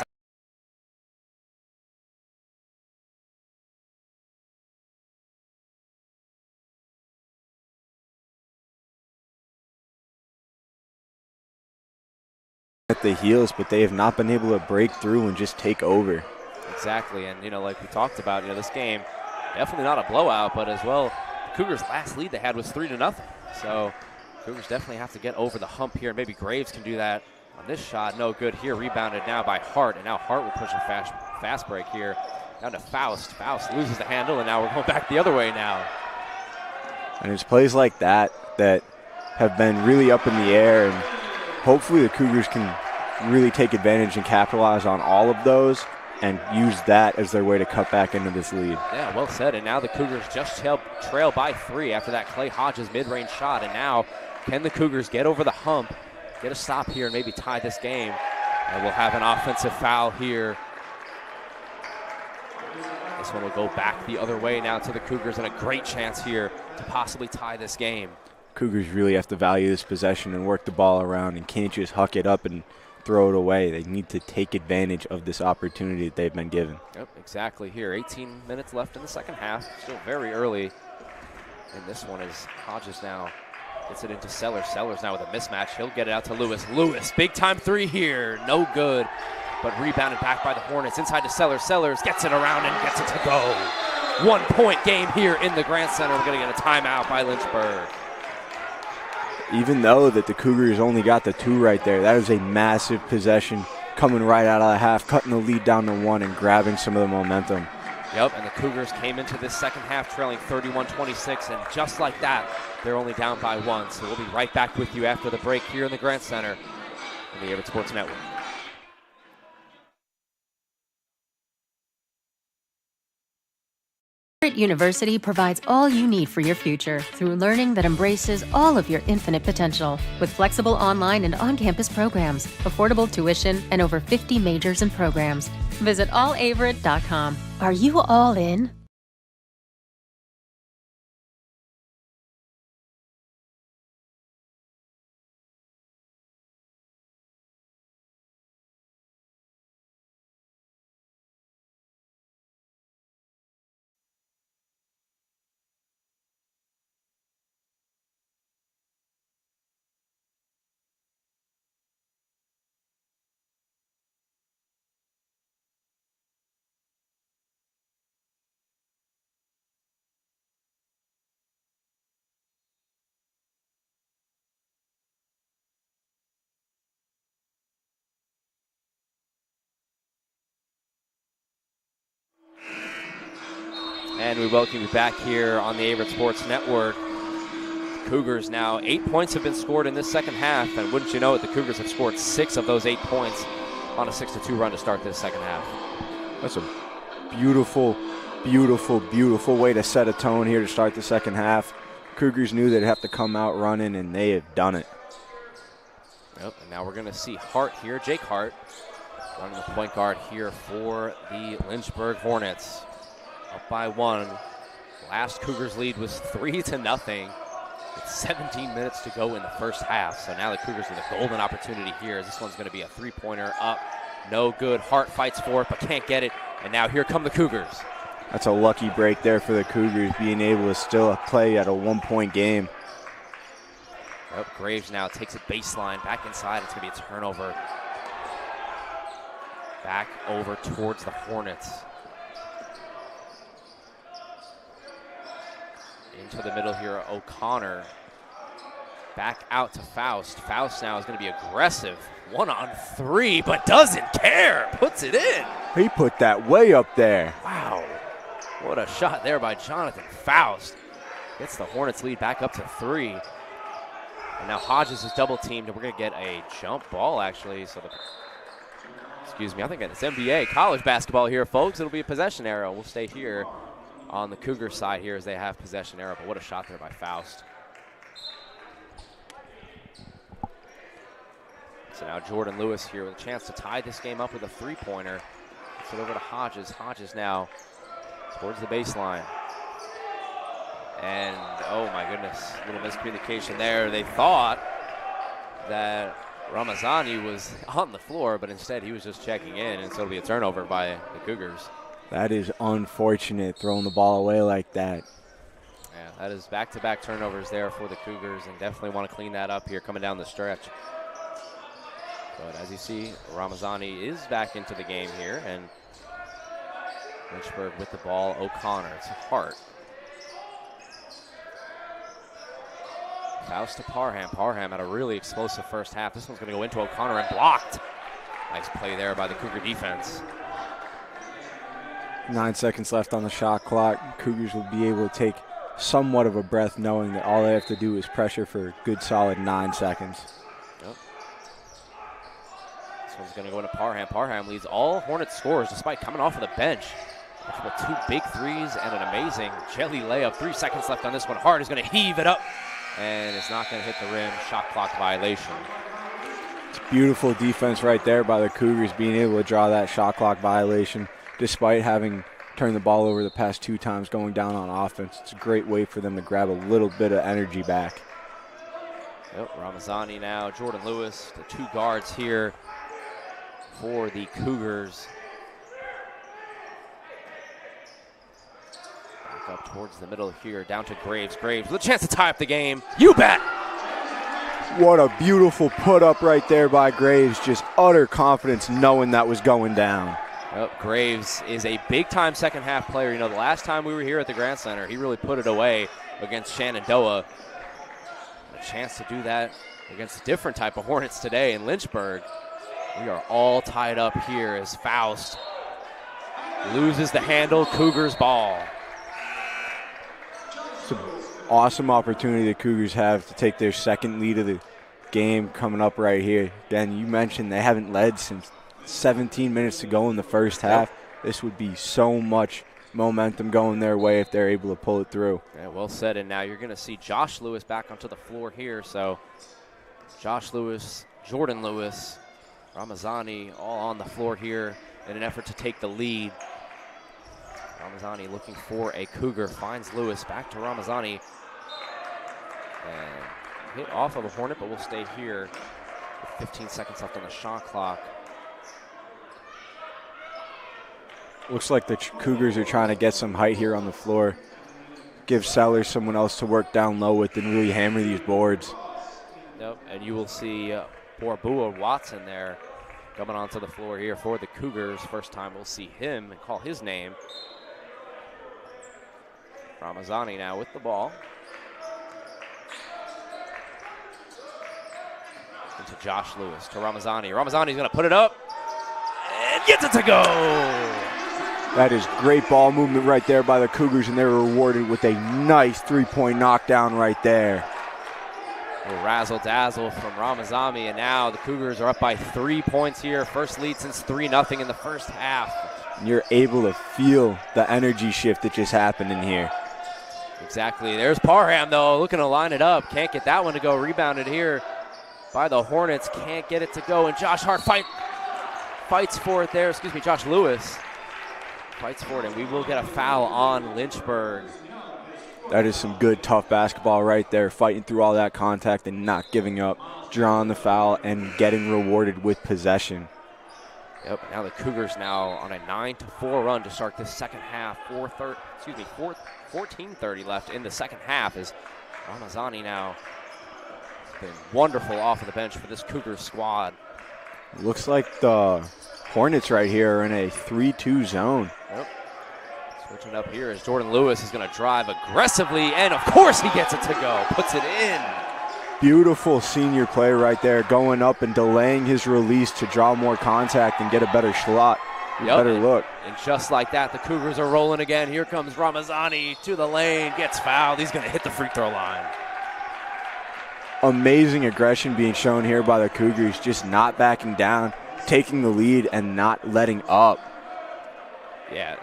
At the heels, but they have not been able to break through and just take over. Exactly, and like we talked about, this game definitely not a blowout, but as well, the Cougars' last lead they had was 3-0. So Cougars definitely have to get over the hump here. Maybe Graves can do that on this shot. No good here. Rebounded now by Hart, and now Hart will push a fast break here down to Faust. Faust loses the handle, and now we're going back the other way now. And it's plays like that have been really up in the air, and hopefully the Cougars can really take advantage and capitalize on all of those and use that as their way to cut back into this lead. Yeah, well said. And now the Cougars just trail by 3 after that Clay Hodges mid-range shot. And now can the Cougars get over the hump, get a stop here, and maybe tie this game? And we'll have an offensive foul here. This one will go back the other way now to the Cougars, and a great chance here to possibly tie this game. Cougars really have to value this possession and work the ball around and can't just huck it up and throw it away. They need to take advantage of this opportunity that they've been given. Yep, exactly here. 18 minutes left in the second half. Still very early in this one as Hodges now gets it into Sellers. Sellers now with a mismatch. He'll get it out to Lewis. Lewis, big time 3 here. No good, but rebounded back by the Hornets. Inside to Sellers. Sellers gets it around and gets it to go. 1-point game here in the Grant Center. We're going to get a timeout by Lynchburg. Even though that the Cougars only got the 2 right there, that is a massive possession coming right out of the half, cutting the lead down to 1 and grabbing some of the momentum. Yep, and the Cougars came into this second half trailing 31-26, and just like that, they're only down by 1. So we'll be right back with you after the break here in the Grant Center on the Averett Sports Network. Averett University provides all you need for your future through learning that embraces all of your infinite potential. With flexible online and on-campus programs, affordable tuition, and over 50 majors and programs. Visit allaverett.com. Are you all in? And we welcome you back here on the Averett Sports Network. Cougars now, 8 points have been scored in this second half, and wouldn't you know it, the Cougars have scored 6 of those 8 points on a 6-2 run to start this second half. That's a beautiful, beautiful, beautiful way to set a tone here to start the second half. Cougars knew they'd have to come out running, and they have done it. Yep, and now we're going to see Hart here, Jake Hart, running the point guard here for the Lynchburg Hornets. Up by 1. Last Cougars lead was 3-0 with 17 minutes to go in the first half. So now the Cougars with a golden opportunity here. This one's going to be a 3-pointer up. No good. Hart fights for it, but can't get it. And now here come the Cougars. That's a lucky break there for the Cougars, being able to still play at a 1-point game. Yep, Graves now takes it baseline, back inside. It's going to be a turnover. Back over towards the Hornets. Into the middle here, O'Connor. Back out to Faust. Faust now is going to be aggressive. 1-on-3, but doesn't care. Puts it in. He put that way up there. Wow. What a shot there by Jonathan Faust. Gets the Hornets lead back up to 3. And now Hodges is double teamed, and we're going to get a jump ball, actually. So excuse me, I think it's NBA college basketball here, folks. It'll be a possession arrow. We'll stay here on the Cougar side here as they have possession arrow. But what a shot there by Faust. So now Jordan Lewis here with a chance to tie this game up with a three-pointer. Gets it over to Hodges. Hodges now towards the baseline. And, oh my goodness, a little miscommunication there. They thought that Ramazani was on the floor, but instead he was just checking in, and so it'll be a turnover by the Cougars. That is unfortunate, throwing the ball away like that. Yeah, that is back-to-back turnovers there for the Cougars, and definitely want to clean that up here coming down the stretch. But as you see, Ramazani is back into the game here, and Lynchburg with the ball. O'Connor to Hart. Faust to Parham. Parham had a really explosive first half. This one's going to go into O'Connor and blocked. Nice play there by the Cougar defense. 9 seconds left on the shot clock. Cougars will be able to take somewhat of a breath knowing that all they have to do is pressure for a good solid 9 seconds. Yep. This one's going to go into Parham. Parham leads all Hornets scores despite coming off of the bench. With 2 big threes and an amazing jelly layup. 3 seconds left on this one. Hart is going to heave it up, and it's not going to hit the rim. Shot clock violation. It's beautiful defense right there by the Cougars, being able to draw that shot clock violation despite having turned the ball over the past 2 times going down on offense. It's a great way for them to grab a little bit of energy back. Yep, Ramazani now, Jordan Lewis, the 2 guards here for the Cougars. Back up towards the middle here, down to Graves. Graves with a chance to tie up the game. You bet! What a beautiful put up right there by Graves. Just utter confidence knowing that was going down. Yep, Graves is a big-time second-half player. You know, the last time we were here at the Grant Center, he really put it away against Shenandoah. A chance to do that against a different type of Hornets today in Lynchburg. We are all tied up here as Faust loses the handle. Cougars ball. It's an awesome opportunity the Cougars have to take their second lead of the game coming up right here. Dan, you mentioned they haven't led since 17 minutes to go in the first half. Yep. This would be so much momentum going their way if they're able to pull it through. Yeah, well said. And now you're going to see Josh Lewis back onto the floor here. So Josh Lewis, Jordan Lewis, Ramazani all on the floor here in an effort to take the lead. Ramazani looking for a Cougar, finds Lewis, back to Ramazani. And hit off of a Hornet, but we'll stay here with 15 seconds left on the shot clock. Looks like the Cougars are trying to get some height here on the floor. Give Sellers someone else to work down low with and really hammer these boards. Yep, and you will see Borbua Watson there coming onto the floor here for the Cougars. First time we'll see him and call his name. Ramazani now with the ball. Into Josh Lewis, to Ramazani. Ramazani's going to put it up and gets it to go. That is great ball movement right there by the Cougars, and they're rewarded with a nice three-point knockdown right there. A razzle-dazzle from Ramazani, and now the Cougars are up by 3 points here. First lead since 3-0 in the first half. And you're able to feel the energy shift that just happened in here. Exactly. There's Parham, though, looking to line it up. Can't get that one to go. Rebounded here by the Hornets. Can't get it to go, and Josh Hart fights for it there. Excuse me, Josh Lewis fights for it, and we will get a foul on Lynchburg. That is some good, tough basketball right there, fighting through all that contact and not giving up, drawing the foul, and getting rewarded with possession. Yep, now the Cougars now on a 9-4 run to start this second half. 14:30 left in the second half as Ramazani now been wonderful off of the bench for this Cougars squad. Looks like the Hornets right here are in a 3-2 zone. Yep. Switching up here as Jordan Lewis is going to drive aggressively, and of course he gets it to go, puts it in. Beautiful senior play right there, going up and delaying his release to draw more contact and get a better shot, better look. And just like that, the Cougars are rolling again. Here comes Ramazani to the lane, gets fouled. He's going to hit the free throw line. Amazing aggression being shown here by the Cougars, just not backing down, taking the lead and not letting up. Yeah,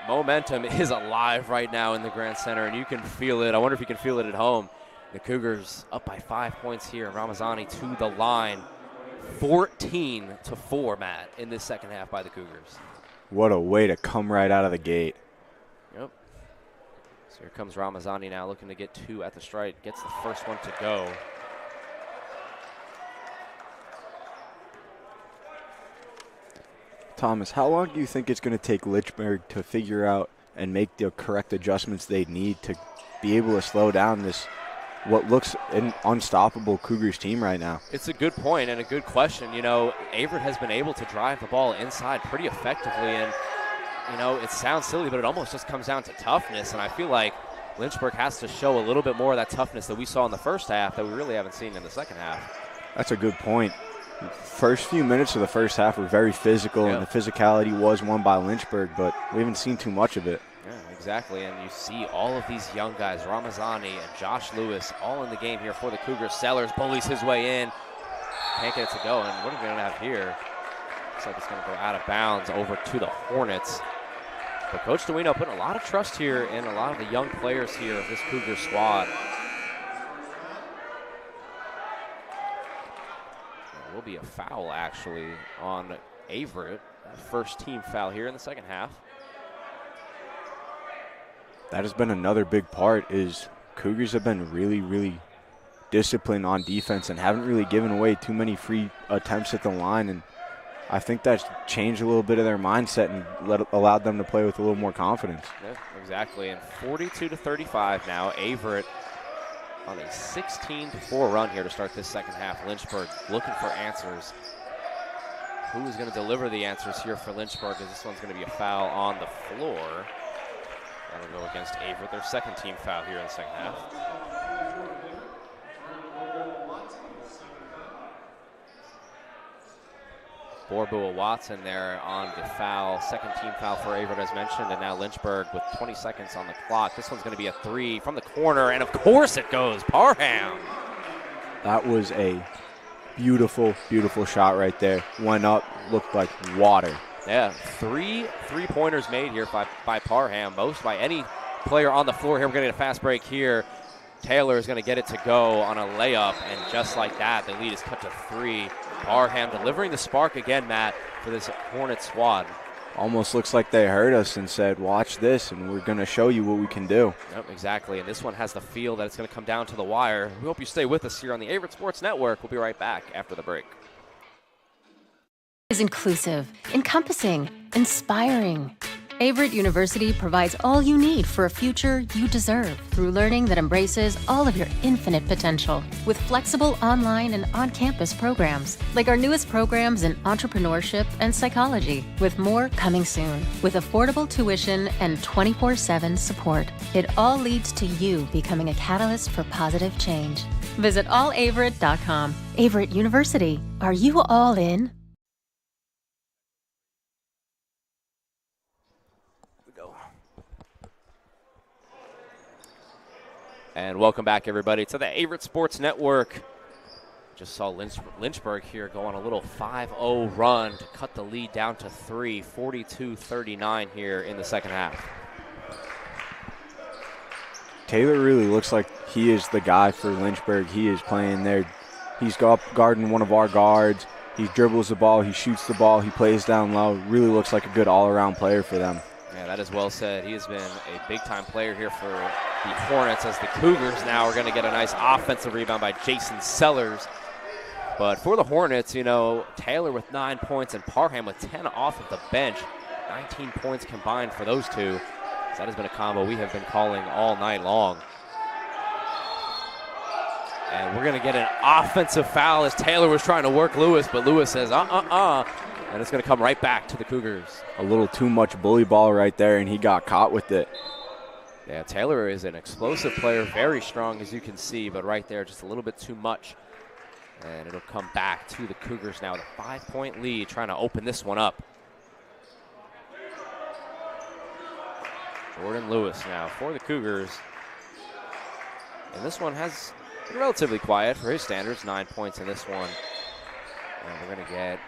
momentum is alive right now in the Grand Center, and you can feel it. I wonder if you can feel it at home. The Cougars up by 5 points here. Ramazani to the line. 14-4, Matt, in this second half by the Cougars. What a way to come right out of the gate. Yep. So here comes Ramazani now, looking to get 2 at the strike. Gets the first one to go. Thomas, how long do you think it's going to take Lynchburg to figure out and make the correct adjustments they need to be able to slow down this, what looks an unstoppable Cougars team right now? It's a good point and a good question. You know, Averett has been able to drive the ball inside pretty effectively, and, you know, it sounds silly, but it almost just comes down to toughness, and I feel like Lynchburg has to show a little bit more of that toughness that we saw in the first half that we really haven't seen in the second half. That's a good point. First few minutes of the first half were very physical, and the physicality was won by Lynchburg, but we haven't seen too much of it. Yeah, exactly, and you see all of these young guys, Ramazani and Josh Lewis, all in the game here for the Cougars. Sellers bullies his way in. Can't get it to go, and what are we going to have here? Looks like it's going to go out of bounds over to the Hornets. But Coach Duino putting a lot of trust here in a lot of the young players here of this Cougars squad. There will be a foul, actually, on Averett. First team foul here in the second half. That has been another big part, is Cougars have been really, really disciplined on defense and haven't really given away too many free attempts at the line, and I think that's changed a little bit of their mindset and allowed them to play with a little more confidence. Yeah, exactly, and 42-35 now. Averett on a 16-4 run here to start this second half. Lynchburg looking for answers. Who is going to deliver the answers here for Lynchburg, as this one's going to be a foul on the floor. That'll go against Averett, their second team foul here in the second half. Borbua Watson there on the foul, second team foul for Averett as mentioned, and now Lynchburg with 20 seconds on the clock. This one's going to be a 3 from the corner, and of course it goes. Parham. That was a beautiful, beautiful shot right there. Went up, looked like water. Yeah, 3 3-pointers made here by Parham, most by any player on the floor here. We're going to get a fast break here. Taylor is going to get it to go on a layup, and just like that, the lead is cut to 3. Parham delivering the spark again, Matt, for this Hornet squad. Almost looks like they heard us and said, watch this, and we're going to show you what we can do. Yep, exactly, and this one has the feel that it's going to come down to the wire. We hope you stay with us here on the Averett Sports Network. We'll be right back after the break. Is inclusive, encompassing, inspiring. Averett University provides all you need for a future you deserve through learning that embraces all of your infinite potential with flexible online and on-campus programs like our newest programs in entrepreneurship and psychology, with more coming soon. With affordable tuition and 24/7 support, it all leads to you becoming a catalyst for positive change. Visit allaverett.com. Averett University. Are you all in? And welcome back, everybody, to the Averett Sports Network. Just saw Lynchburg here go on a little 5-0 run to cut the lead down to 3, 42-39 here in the second half. Taylor really looks like he is the guy for Lynchburg. He is playing there. He's guarding one of our guards. He dribbles the ball. He shoots the ball. He plays down low. Really looks like a good all-around player for them. Yeah, that is well said. He has been a big-time player here for the Hornets, as the Cougars now are going to get a nice offensive rebound by Jason Sellers. But for the Hornets, you know, Taylor with 9 points and Parham with 10 off of the bench. 19 points combined for those two. So that has been a combo we have been calling all night long. And we're going to get an offensive foul as Taylor was trying to work Lewis, but Lewis says, and it's going to come right back to the Cougars. A little too much bully ball right there, and he got caught with it. Yeah, Taylor is an explosive player, very strong as you can see, but right there just a little bit too much. And it'll come back to the Cougars now with a 5-point lead, trying to open this one up. Jordan Lewis now for the Cougars. And this one has been relatively quiet for his standards, 9 points in this one. And we're going to get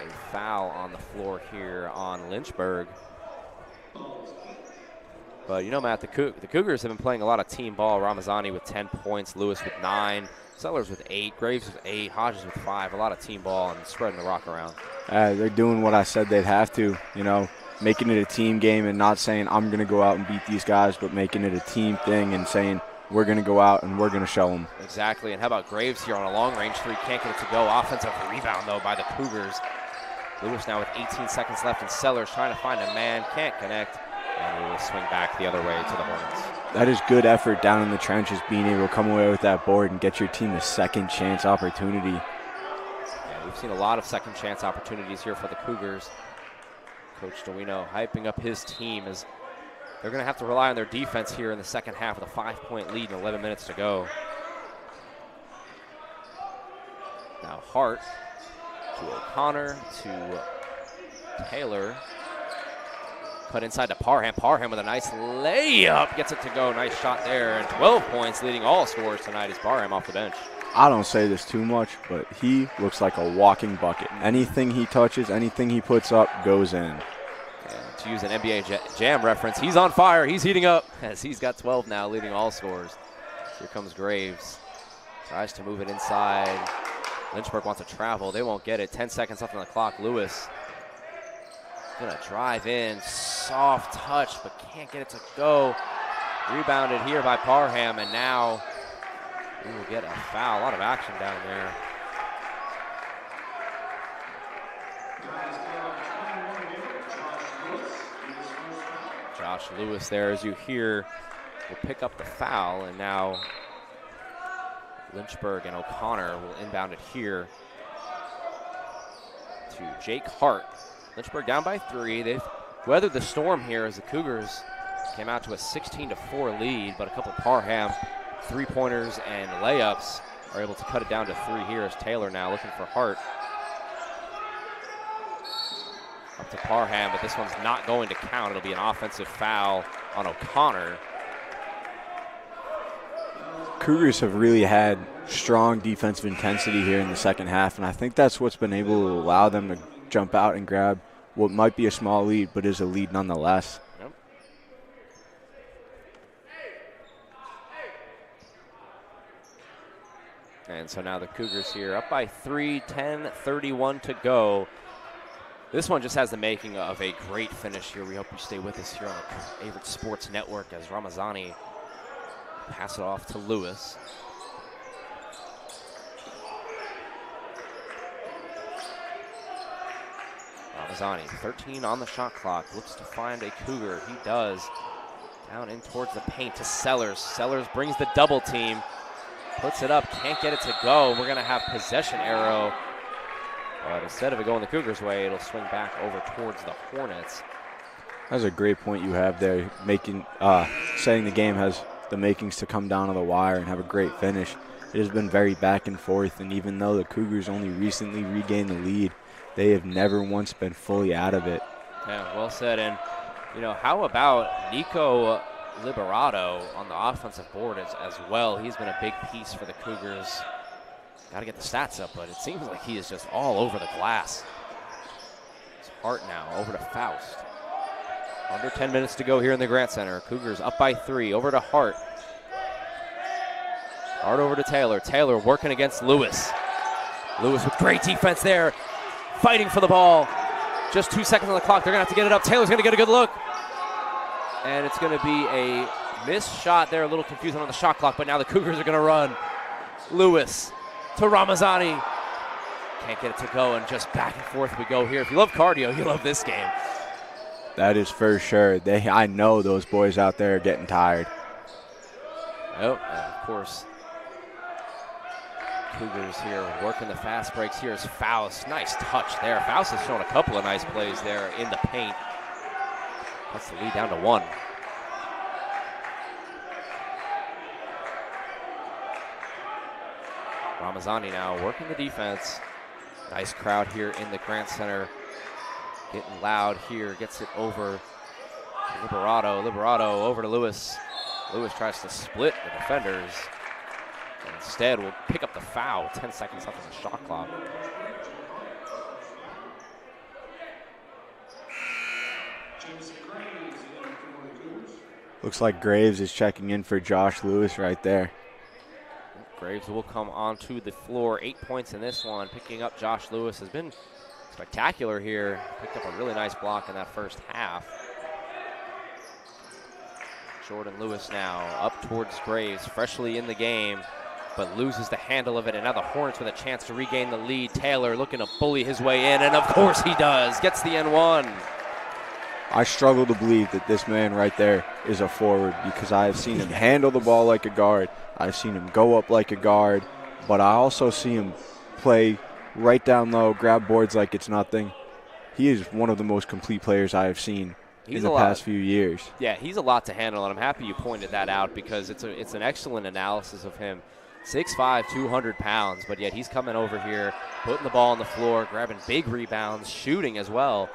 a foul on the floor here on Lynchburg. But you know, Matt, the Cougars have been playing a lot of team ball. Ramazani with 10 points, Lewis with 9, Sellers with 8, Graves with 8, Hodges with 5. A lot of team ball and spreading the rock around. They're doing what I said they'd have to, you know, making it a team game and not saying I'm going to go out and beat these guys, but making it a team thing and saying we're going to go out and we're going to show them. Exactly, and how about Graves here on a long-range three? Can't get it to go. Offensive rebound, though, by the Cougars. Lewis now with 18 seconds left, and Sellers trying to find a man, can't connect, and we will swing back the other way to the Hornets. That is good effort down in the trenches, being able to come away with that board and get your team a second chance opportunity. Yeah, we've seen a lot of second chance opportunities here for the Cougars. Coach Duino hyping up his team as they're going to have to rely on their defense here in the second half with a 5-point lead and 11 minutes to go. Now Hart to O'Connor to Taylor. Cut inside to Parham. Parham with a nice layup. Gets it to go. Nice shot there. And 12 points leading all scorers tonight is Parham off the bench. I don't say this too much, but he looks like a walking bucket. Anything he touches, anything he puts up goes in. And to use an NBA Jam reference, he's on fire. He's heating up as he's got 12 now, leading all scorers. Here comes Graves. Tries to move it inside. Lynchburg wants to travel. They won't get it. 10 seconds left on the clock. Lewis gonna drive in. Soft touch, but can't get it to go. Rebounded here by Parham, and now we will get a foul. A lot of action down there. Josh Lewis there, as you hear, will pick up the foul, and now Lynchburg and O'Connor will inbound it here to Jake Hart. Lynchburg down by 3. They've weathered the storm here as the Cougars came out to a 16-4 lead, but a couple Parham three-pointers and layups are able to cut it down to 3 here as Taylor now looking for Hart. Up to Parham, but this one's not going to count. It'll be an offensive foul on O'Connor. Cougars have really had strong defensive intensity here in the second half, and I think that's what's been able to allow them to jump out and grab what might be a small lead, but is a lead nonetheless. Yep. And so now the Cougars here up by 3, 10:31 to go. This one just has the making of a great finish here. We hope you stay with us here on the Averett Sports Network as Ramazani pass it off to Lewis. Ramazani, 13 on the shot clock, looks to find a Cougar. He does. Down in towards the paint to Sellers. Sellers brings the double team, puts it up, can't get it to go. We're going to have possession arrow. But instead of it going the Cougars' way, it'll swing back over towards the Hornets. That's a great point you have there, saying the game has the makings to come down to the wire and have a great finish. It has been very back and forth, and even though the Cougars only recently regained the lead, they have never once been fully out of it. Yeah, well said. And, you know, how about Nico Liberato on the offensive board as well? He's been a big piece for the Cougars. Got to get the stats up, but it seems like he is just all over the glass. It's Hart now over to Faust. Under 10 minutes to go here in the Grant Center. Cougars up by 3. Over to Hart. Hart over to Taylor. Taylor working against Lewis. Lewis with great defense there. Fighting for the ball. Just 2 seconds on the clock. They're going to have to get it up. Taylor's going to get a good look. And it's going to be a missed shot there. A little confusing on the shot clock, but now the Cougars are going to run. Lewis to Ramazani. Can't get it to go, and just back and forth we go here. If you love cardio, you love this game. That is for sure. I know those boys out there are getting tired. Oh, and of course, Cougars here working the fast breaks. Here's Faust. Nice touch there. Faust has shown a couple of nice plays there in the paint. Cuts the lead down to 1. Ramazani now working the defense. Nice crowd here in the Grant Center. Getting loud here. Gets it over to Liberato. Liberato over to Lewis. Lewis tries to split the defenders. Instead, we'll pick up the foul. 10 seconds left on the shot clock. Looks like Graves is checking in for Josh Lewis right there. Graves will come onto the floor. 8 points in this one. Picking up Josh Lewis has been spectacular here. Picked up a really nice block in that first half. Jordan Lewis now up towards Graves, freshly in the game, but loses the handle of it. And now the Hornets with a chance to regain the lead. Taylor looking to bully his way in, and of course he does. Gets the N1. I struggle to believe that this man right there is a forward, because I have seen him handle the ball like a guard. I've seen him go up like a guard, but I also see him play right down low, grab boards like it's nothing. He is one of the most complete players I have seen in the past few years. Yeah, he's a lot to handle, and I'm happy you pointed that out, because it's an excellent analysis of him. 6'5", 200 pounds, but yet he's coming over here, putting the ball on the floor, grabbing big rebounds, shooting as well.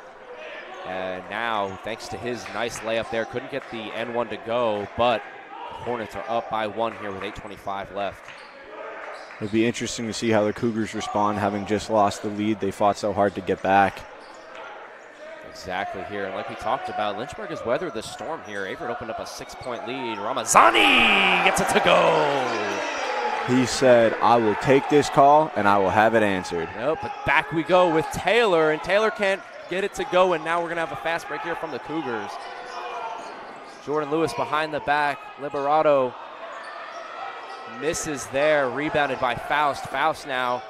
And now, thanks to his nice layup there, couldn't get the N1 to go, but the Hornets are up by 1 here with 8:25 left. It'll be interesting to see how the Cougars respond, having just lost the lead. They fought so hard to get back. Exactly here. And like we talked about, Lynchburg has weathered the storm here. Averett opened up a 6-point lead. Ramazani gets it to go. He said, I will take this call and I will have it answered. Nope, but back we go with Taylor, and Taylor can't get it to go, and now we're going to have a fast break here from the Cougars. Jordan Lewis behind the back. Liberato misses there, rebounded by Faust. Faust now,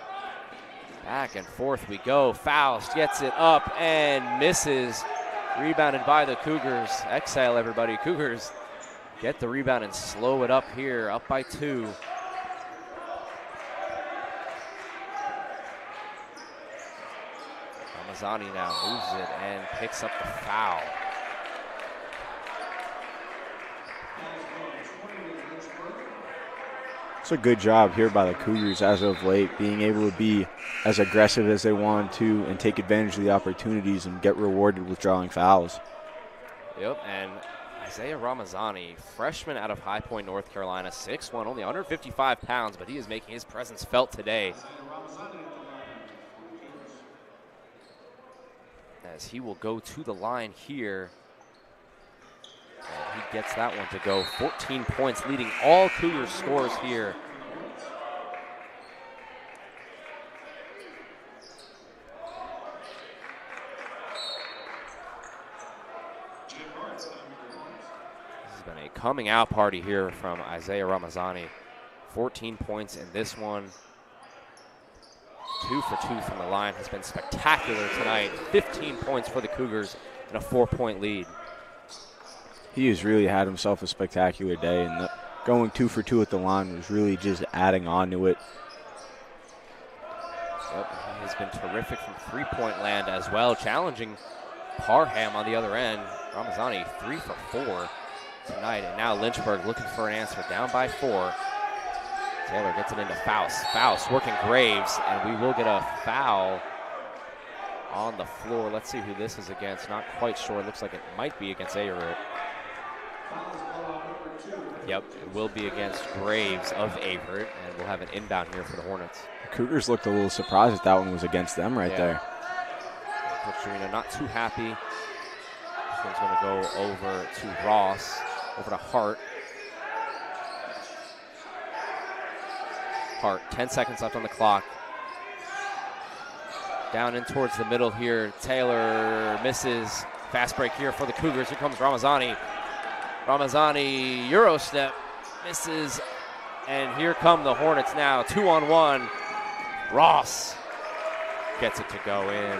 back and forth we go. Faust gets it up and misses, rebounded by the Cougars. Exhale, everybody. Cougars get the rebound and slow it up here, up by 2. Ramazani now moves it and picks up the foul. It's a good job here by the Cougars as of late, being able to be as aggressive as they want to and take advantage of the opportunities and get rewarded with drawing fouls. Yep, and Isaiah Ramazani, freshman out of High Point, North Carolina, 6'1", only 155 pounds, but he is making his presence felt today. As he will go to the line here. And he gets that one to go. 14 points, leading all Cougars scores here. This has been a coming out party here from Isaiah Ramazani. 14 points in this one. 2 for 2 from the line, has been spectacular tonight. 15 points for the Cougars and a 4-point lead. He has really had himself a spectacular day, and going 2 for 2 at the line was really just adding on to it. Yep, he has been terrific from three-point land as well, challenging Parham on the other end. Ramazani 3 for 4 tonight, and now Lynchburg looking for an answer, down by 4. Taylor gets it into Faust. Faust working Graves, and we will get a foul on the floor. Let's see who this is against. Not quite sure. It looks like it might be against Averett. Yep, it will be against Graves of Averett, and we'll have an inbound here for the Hornets. The Cougars looked a little surprised that one was against them right there. Coach Serena not too happy. This one's going to go over to Ross, over to Hart. Hart, 10 seconds left on the clock. Down in towards the middle here. Taylor misses. Fast break here for the Cougars. Here comes Ramazani. Ramazani, Euro step, misses. And here come the Hornets now. 2-on-1. Ross gets it to go in.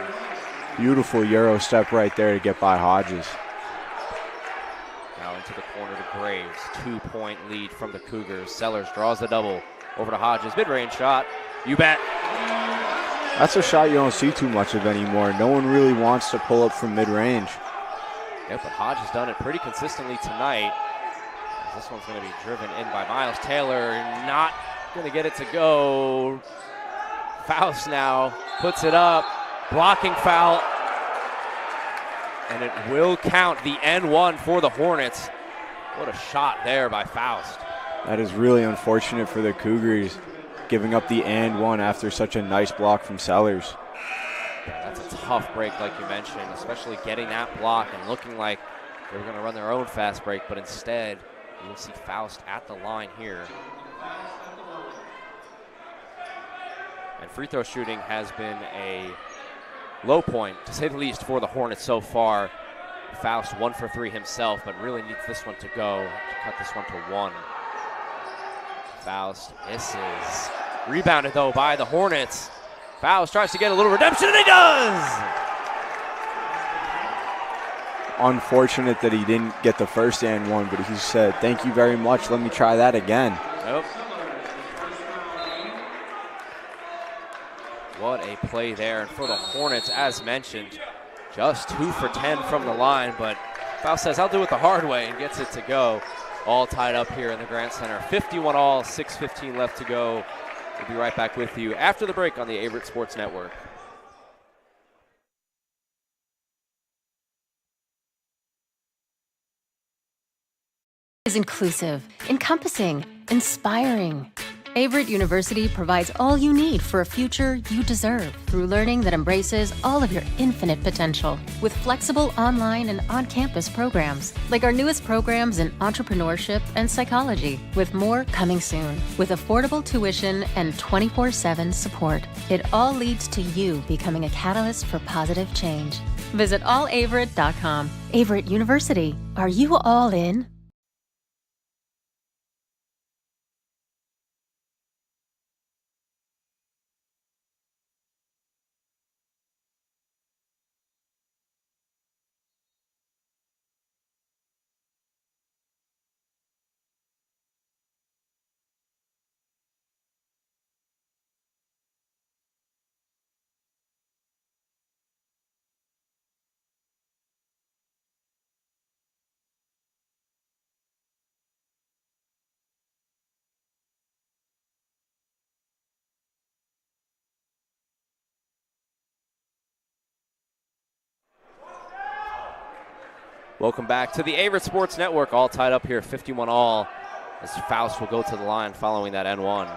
Beautiful Euro step right there to get by Hodges. Now into the corner to Graves. 2-point lead from the Cougars. Sellers draws the double. Over to Hodges, mid-range shot, You bet. That's a shot you don't see too much of anymore. No one really wants to pull up from mid-range. Yep, but Hodge has done it pretty consistently tonight. This one's going to be driven in by Miles Taylor. Not going to get it to go. Faust now puts it up. Blocking foul. And it will count the N1 for the Hornets. What a shot there by Faust. That is really unfortunate for the Cougars, giving up the and one after such a nice block from Sellers. That's a tough break, like you mentioned, especially getting that block and looking like they were going to run their own fast break, but instead you'll see Faust at the line here. And free throw shooting has been a low point, to say the least, for the Hornets so far. Faust 1 for 3 himself, but really needs this one to go to cut this one to 1. Faust misses. Rebounded, though, by the Hornets. Faust tries to get a little redemption, and he does! Unfortunate that he didn't get the first and one, but he said, thank you very much, let me try that again. Nope. What a play there. And for the Hornets, as mentioned, just 2 for 10 from the line, but Faust says, I'll do it the hard way, and gets it to go. All tied up here in the Grant Center. 51 all, 6:15 left to go. We'll be right back with you after the break on the Averett Sports Network. Is inclusive, encompassing, inspiring. Averett University provides all you need for a future you deserve through learning that embraces all of your infinite potential with flexible online and on-campus programs, like our newest programs in entrepreneurship and psychology, with more coming soon. With affordable tuition and 24/7 support, it all leads to you becoming a catalyst for positive change. Visit allaverett.com. Averett University. Are you all in? Welcome back to the Averett Sports Network. All tied up here, 51 all, as Faust will go to the line following that N1.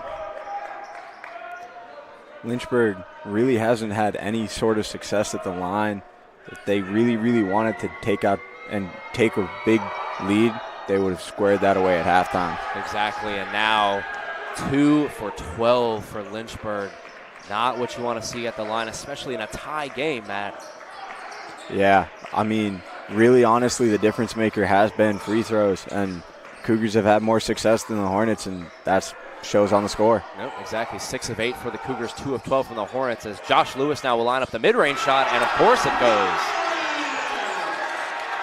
Lynchburg really hasn't had any sort of success at the line. If they really wanted to take a big lead, they would have squared that away at halftime. Exactly, and now 2 for 12 for Lynchburg. Not what you want to see at the line, especially in a tie game, Matt. Yeah, I mean, really, honestly, the difference maker has been free throws, and Cougars have had more success than the Hornets, and that shows on the score. Nope, exactly. 6 of 8 for the Cougars, 2 of 12 from the Hornets, as Josh Lewis now will line up the mid-range shot, and of course it goes.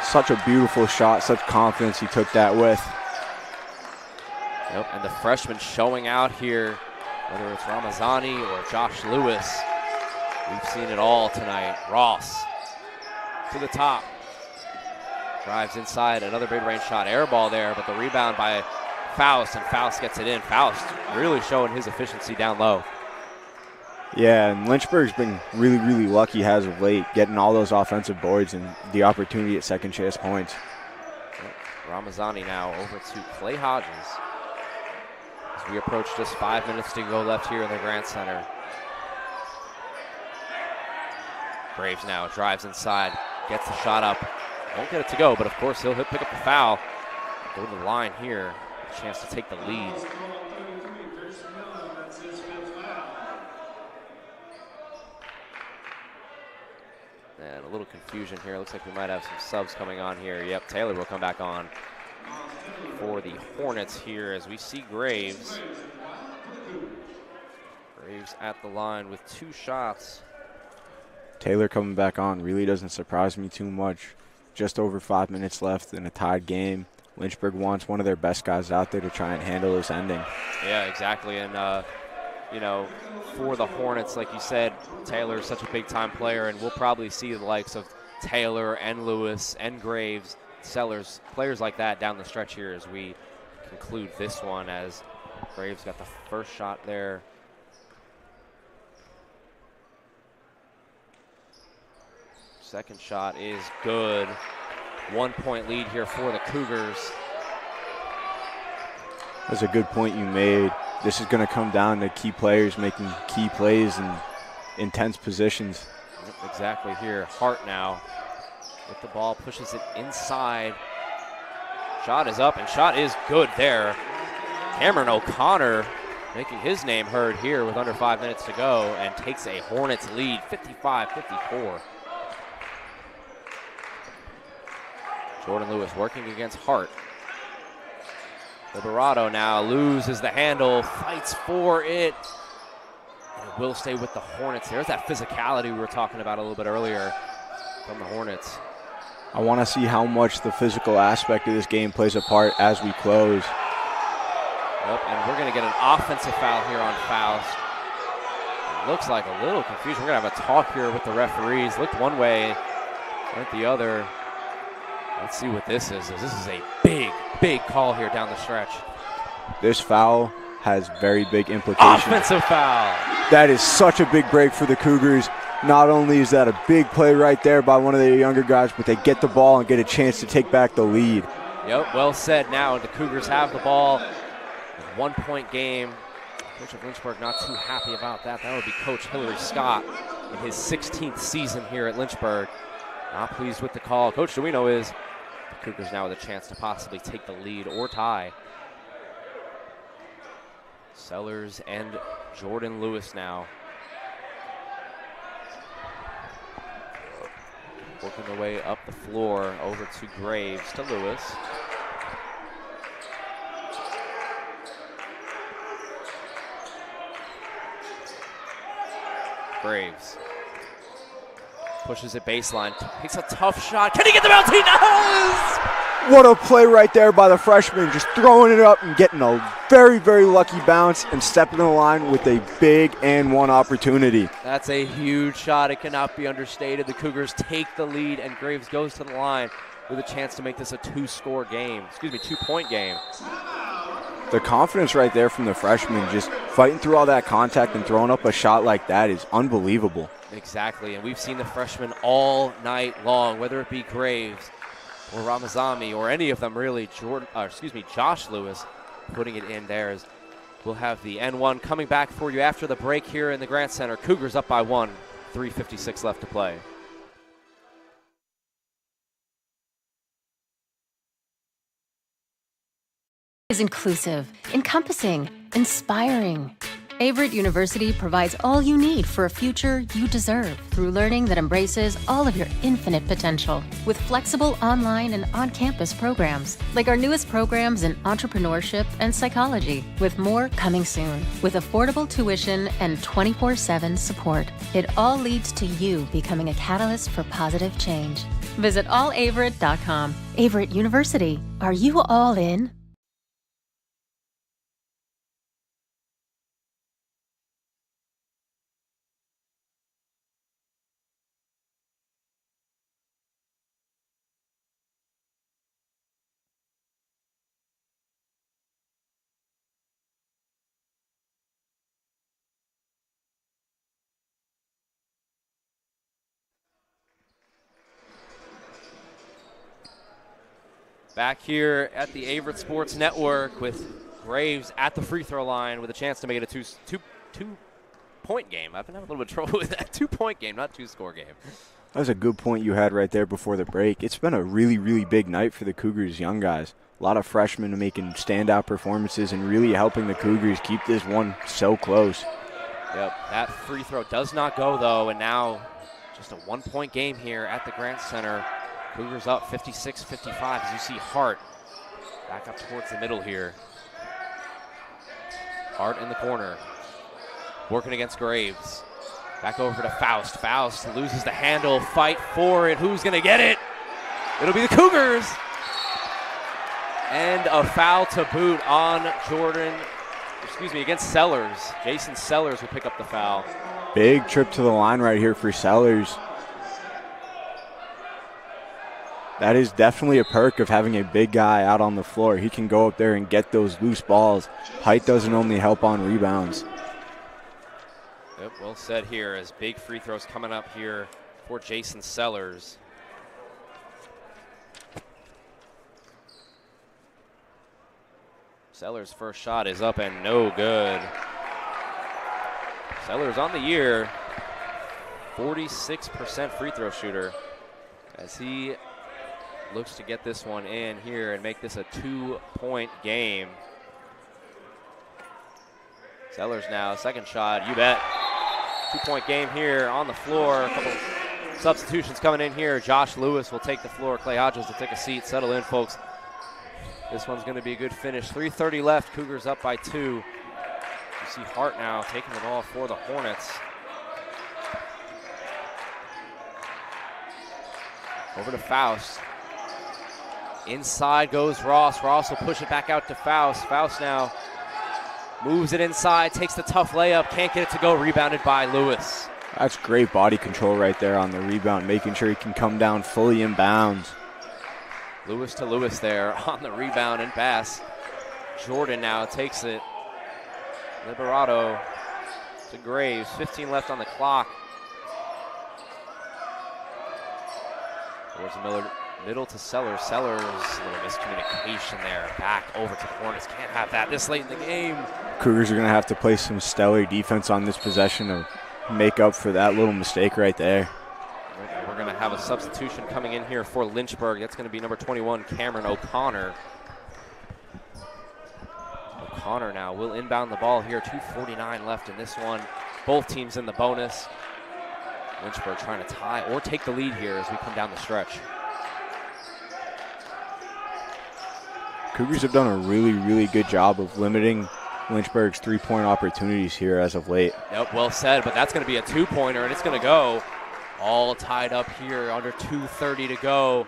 Such a beautiful shot, such confidence he took that with. Nope, and the freshman showing out here, whether it's Ramazani or Josh Lewis. We've seen it all tonight. Ross to the top. Drives inside, another mid-range shot, air ball there, but the rebound by Faust, and Faust gets it in. Faust really showing his efficiency down low. Yeah, and Lynchburg's been really lucky as of late, getting all those offensive boards and the opportunity at second chance points. Ramazani now over to Clay Hodges. As we approach just 5 minutes to go left here in the Grant Center. Graves now drives inside, gets the shot up. Won't get it to go, but of course he'll pick up the foul. Go to the line here, a chance to take the lead. And a little confusion here. Looks like we might have some subs coming on here. Yep, Taylor will come back on for the Hornets here as we see Graves. Graves at the line with 2 shots. Taylor coming back on really doesn't surprise me too much. Just over 5 minutes left in a tied game. Lynchburg wants one of their best guys out there to try and handle this ending. Yeah, exactly. And you know, for the Hornets, like you said, Taylor is such a big-time player, and we'll probably see the likes of Taylor and Lewis and Graves, Sellers, players like that down the stretch here as we conclude this one, as Graves got the first shot there. Second shot is good. 1 point lead here for the Cougars. That's a good point you made. This is going to come down to key players making key plays in intense positions. Exactly here. Hart now with the ball, pushes it inside. Shot is up, and shot is good there. Cameron O'Connor making his name heard here with under 5 minutes to go, and takes a Hornets lead, 55-54. Jordan Lewis working against Hart. Liberato now loses the handle, fights for it. And it will stay with the Hornets. There's that physicality we were talking about a little bit earlier from the Hornets. I want to see how much the physical aspect of this game plays a part as we close. Yep, and we're going to get an offensive foul here on Faust. It looks like a little confusion. We're going to have a talk here with the referees. Looked one way, went the other. Let's see what this is. This is a big, big call here down the stretch. This foul has very big implications. Offensive foul. That is such a big break for the Cougars. Not only is that a big play right there by one of their younger guys, but they get the ball and get a chance to take back the lead. Yep, well said. Now the Cougars have the ball. 1 point game. Coach of Lynchburg not too happy about that. That would be Coach Hillary Scott in his 16th season here at Lynchburg. Not pleased with the call. Coach Duino is. The Cougars now with a chance to possibly take the lead or tie. Sellers and Jordan Lewis now. Working their way up the floor over to Graves to Lewis. Graves pushes it baseline, takes a tough shot. Can he get the bounce? He does! What a play right there by the freshman, just throwing it up and getting a very, very lucky bounce and stepping in the line with a big and one opportunity. That's a huge shot. It cannot be understated. The Cougars take the lead, and Graves goes to the line with a chance to make this a two-point game. The confidence right there from the freshman, just fighting through all that contact and throwing up a shot like that is unbelievable. Exactly, and we've seen the freshmen all night long, whether it be Graves or Ramazami or any of them really, Josh Lewis putting it in there. As we'll have the N1 coming back for you after the break here in the Grant Center. Cougars up by 1, 3:56 left to play. Is inclusive, encompassing, inspiring. Averett University provides all you need for a future you deserve through learning that embraces all of your infinite potential with flexible online and on-campus programs like our newest programs in entrepreneurship and psychology, with more coming soon, with affordable tuition and 24/7 support. It all leads to you becoming a catalyst for positive change. Visit allaverett.com. Averett University. Are you all in? Back here at the Averett Sports Network with Graves at the free throw line with a chance to make it a two-point game. I've been having a little bit of trouble with that. 2-point game, not two-score game. That was a good point you had right there before the break. It's been a really, really big night for the Cougars young guys. A lot of freshmen making standout performances and really helping the Cougars keep this one so close. Yep, that free throw does not go, though, and now just a 1-point game here at the Grant Center. Cougars up 56-55 as you see Hart back up towards the middle here. Hart in the corner, working against Graves. Back over to Faust. Faust loses the handle, fight for it. Who's going to get it? It'll be the Cougars. And a foul to boot on Jordan against Sellers. Jason Sellers will pick up the foul. Big trip to the line right here for Sellers. That is definitely a perk of having a big guy out on the floor. He can go up there and get those loose balls. Height doesn't only help on rebounds. Yep, well said here as big free throws coming up here for Jason Sellers. Sellers' first shot is up and no good. Sellers on the year, 46% free throw shooter as he looks to get this one in here and make this a 2-point game. Sellers now, second shot, you bet. 2-point game here on the floor. A couple substitutions coming in here. Josh Lewis will take the floor. Clay Hodges will take a seat. Settle in, folks. This one's going to be a good finish. 3:30 left. Cougars up by 2. You see Hart now taking the ball for the Hornets. Over to Faust. Inside goes Ross. Ross will push it back out to Faust. Faust now moves it inside, takes the tough layup, can't get it to go, rebounded by Lewis. That's great body control right there on the rebound, making sure he can come down fully in bounds. Lewis to Lewis there on the rebound and pass. Jordan now takes it. Liberato to Graves, 15 left on the clock. Towards the middle to Sellers. Sellers, a little miscommunication there. Back over to the Hornets. Can't have that this late in the game. Cougars are going to have to play some stellar defense on this possession to make up for that little mistake right there. We're going to have a substitution coming in here for Lynchburg. That's going to be number 21, Cameron O'Connor. O'Connor now will inbound the ball here. 2:49 left in this one. Both teams in the bonus. Lynchburg trying to tie or take the lead here as we come down the stretch. Cougars have done a really, really good job of limiting Lynchburg's three-point opportunities here as of late. Yep, well said, but that's going to be a two-pointer, and it's going to go. All tied up here, under 2:30 to go.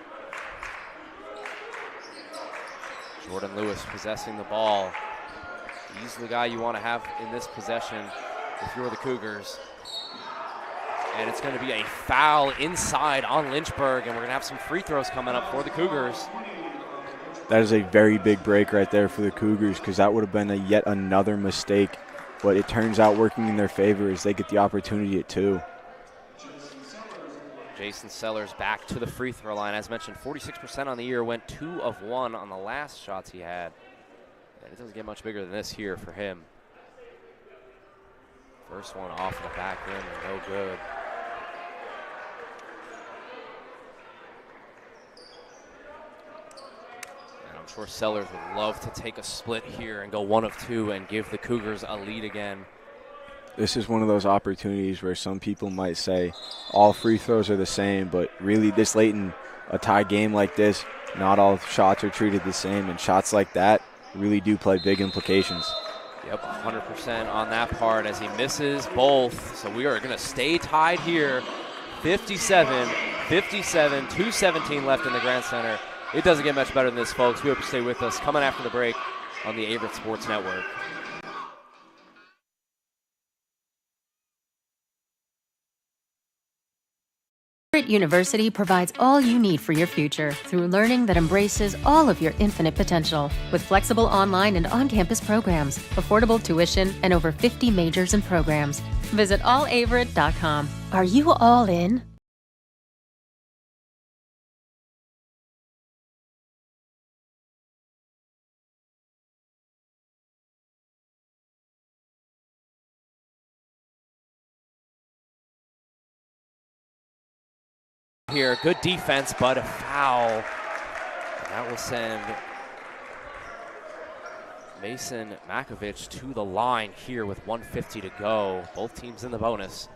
Jordan Lewis possessing the ball. He's the guy you want to have in this possession if you're the Cougars. And it's going to be a foul inside on Lynchburg, and we're going to have some free throws coming up for the Cougars. That is a very big break right there for the Cougars because that would have been yet another mistake. But it turns out working in their favor as they get the opportunity at 2. Jason Sellers back to the free throw line. As mentioned, 46% on the year, went 2 of 1 on the last shots he had. And it doesn't get much bigger than this here for him. First one off the back rim and no good. And I'm sure Sellers would love to take a split here and go 1 of 2 and give the Cougars a lead again. This is one of those opportunities where some people might say all free throws are the same, but really this late in a tie game like this, not all shots are treated the same, and shots like that really do play big implications. Yep, 100% on that part as he misses both. So we are going to stay tied here. 57, 2:17 left in the Grand Center. It doesn't get much better than this, folks. We hope you stay with us. Coming after the break on the Averett Sports Network. Averett University provides all you need for your future through learning that embraces all of your infinite potential. With flexible online and on-campus programs, affordable tuition, and over 50 majors and programs. Visit allaverett.com. Are you all in? Here, good defense, but a foul. And that will send Mason Makovich to the line here with 1:50 to go. Both teams in the bonus.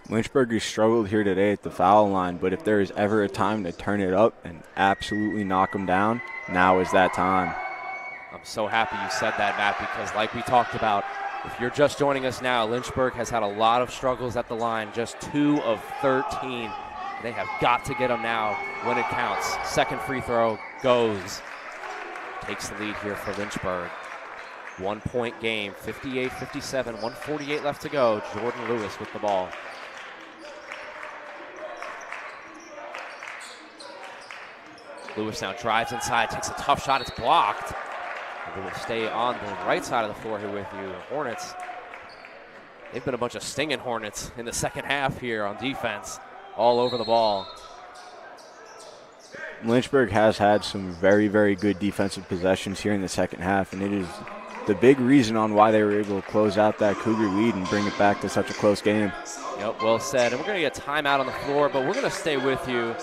Lynchburg has struggled here today at the foul line, but if there is ever a time to turn it up and absolutely knock them down, now is that time. I'm so happy you said that, Matt, because like we talked about, if you're just joining us now, Lynchburg has had a lot of struggles at the line, just 2 of 13. They have got to get them now when it counts. Second free throw goes. Takes the lead here for Lynchburg. 1-point game, 58-57, 1:48 left to go. Jordan Lewis with the ball. Lewis now drives inside, takes a tough shot, it's blocked. We will stay on the right side of the floor here with you. Hornets, they've been a bunch of stinging Hornets in the second half here on defense, all over the ball. Lynchburg has had some very, very good defensive possessions here in the second half, and it is the big reason on why they were able to close out that Cougar lead and bring it back to such a close game. Yep, well said. And we're going to get a timeout on the floor, but we're going to stay with you.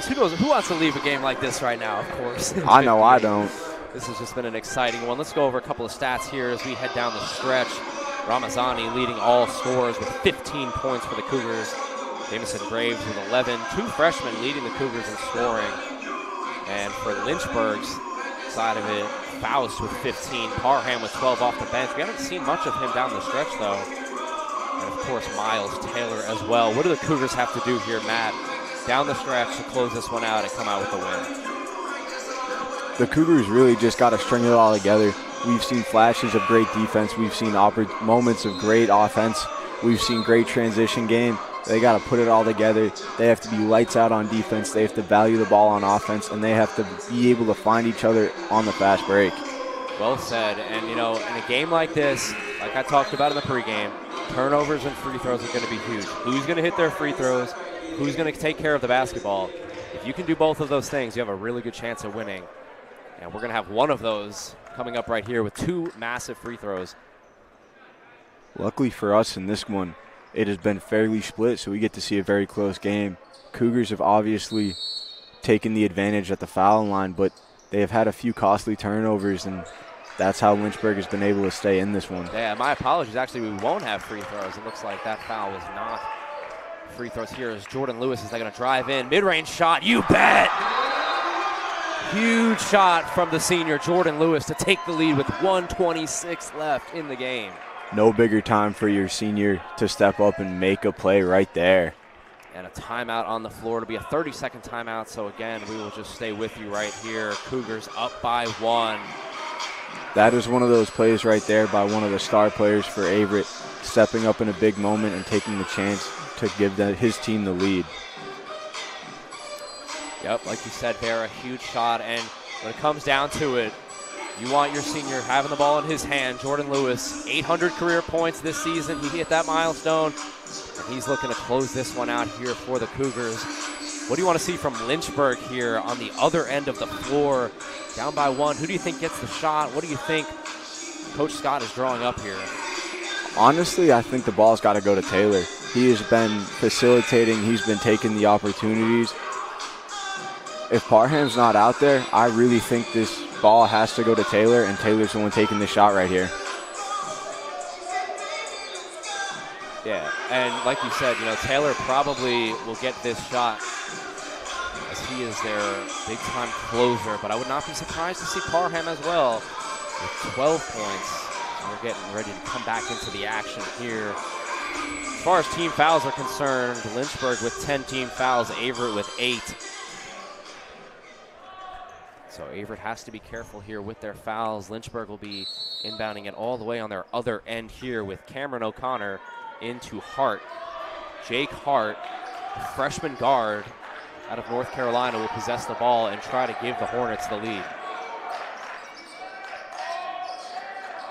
Who wants to leave a game like this right now, of course? I know I don't. This has just been an exciting one. Let's go over a couple of stats here as we head down the stretch. Ramazani leading all scorers with 15 points for the Cougars. Jamison Graves with 11. 2 freshmen leading the Cougars in scoring. And for Lynchburg's side of it, Faust with 15. Parham with 12 off the bench. We haven't seen much of him down the stretch, though. And, of course, Miles Taylor as well. What do the Cougars have to do here, Matt, down the stretch to close this one out and come out with the win? The Cougars really just got to string it all together. We've seen flashes of great defense. We've seen moments of great offense. We've seen great transition game. They got to put it all together. They have to be lights out on defense. They have to value the ball on offense, and they have to be able to find each other on the fast break. Well said. And, you know, in a game like this, like I talked about in the pregame, turnovers and free throws are going to be huge. Who's going to hit their free throws? Who's going to take care of the basketball? If you can do both of those things, you have a really good chance of winning. And we're going to have one of those coming up right here with 2 massive free throws. Luckily for us in this one, it has been fairly split, so we get to see a very close game. Cougars have obviously taken the advantage at the foul line, but they have had a few costly turnovers, and that's how Lynchburg has been able to stay in this one. Yeah, my apologies. Actually, we won't have free throws. It looks like that foul was not free throws here as Jordan Lewis is going to drive in. Mid-range shot, you bet! Huge shot from the senior Jordan Lewis to take the lead with 1:26 left in the game. No bigger time for your senior to step up and make a play right there. And a timeout on the floor. It'll be a 30-second timeout, so again, we will just stay with you right here. Cougars up by 1. That is one of those plays right there by one of the star players for Averett, stepping up in a big moment and taking the chance to give his team the lead. Yep, like you said, Vera, huge shot, and when it comes down to it, you want your senior having the ball in his hand. Jordan Lewis, 800 career points this season. He hit that milestone, and he's looking to close this one out here for the Cougars. What do you want to see from Lynchburg here on the other end of the floor? Down by 1. Who do you think gets the shot? What do you think Coach Scott is drawing up here? Honestly, I think the ball's got to go to Taylor. He has been facilitating. He's been taking the opportunities. If Parham's not out there, I really think this ball has to go to Taylor, and Taylor's the one taking the shot right here. Yeah, and like you said, you know, Taylor probably will get this shot as he is their big-time closer, but I would not be surprised to see Parham as well with 12 points. We're getting ready to come back into the action here. As far as team fouls are concerned, Lynchburg with 10 team fouls, Averett with 8. So Averett has to be careful here with their fouls. Lynchburg will be inbounding it all the way on their other end here with Cameron O'Connor into Hart. Jake Hart, the freshman guard out of North Carolina, will possess the ball and try to give the Hornets the lead.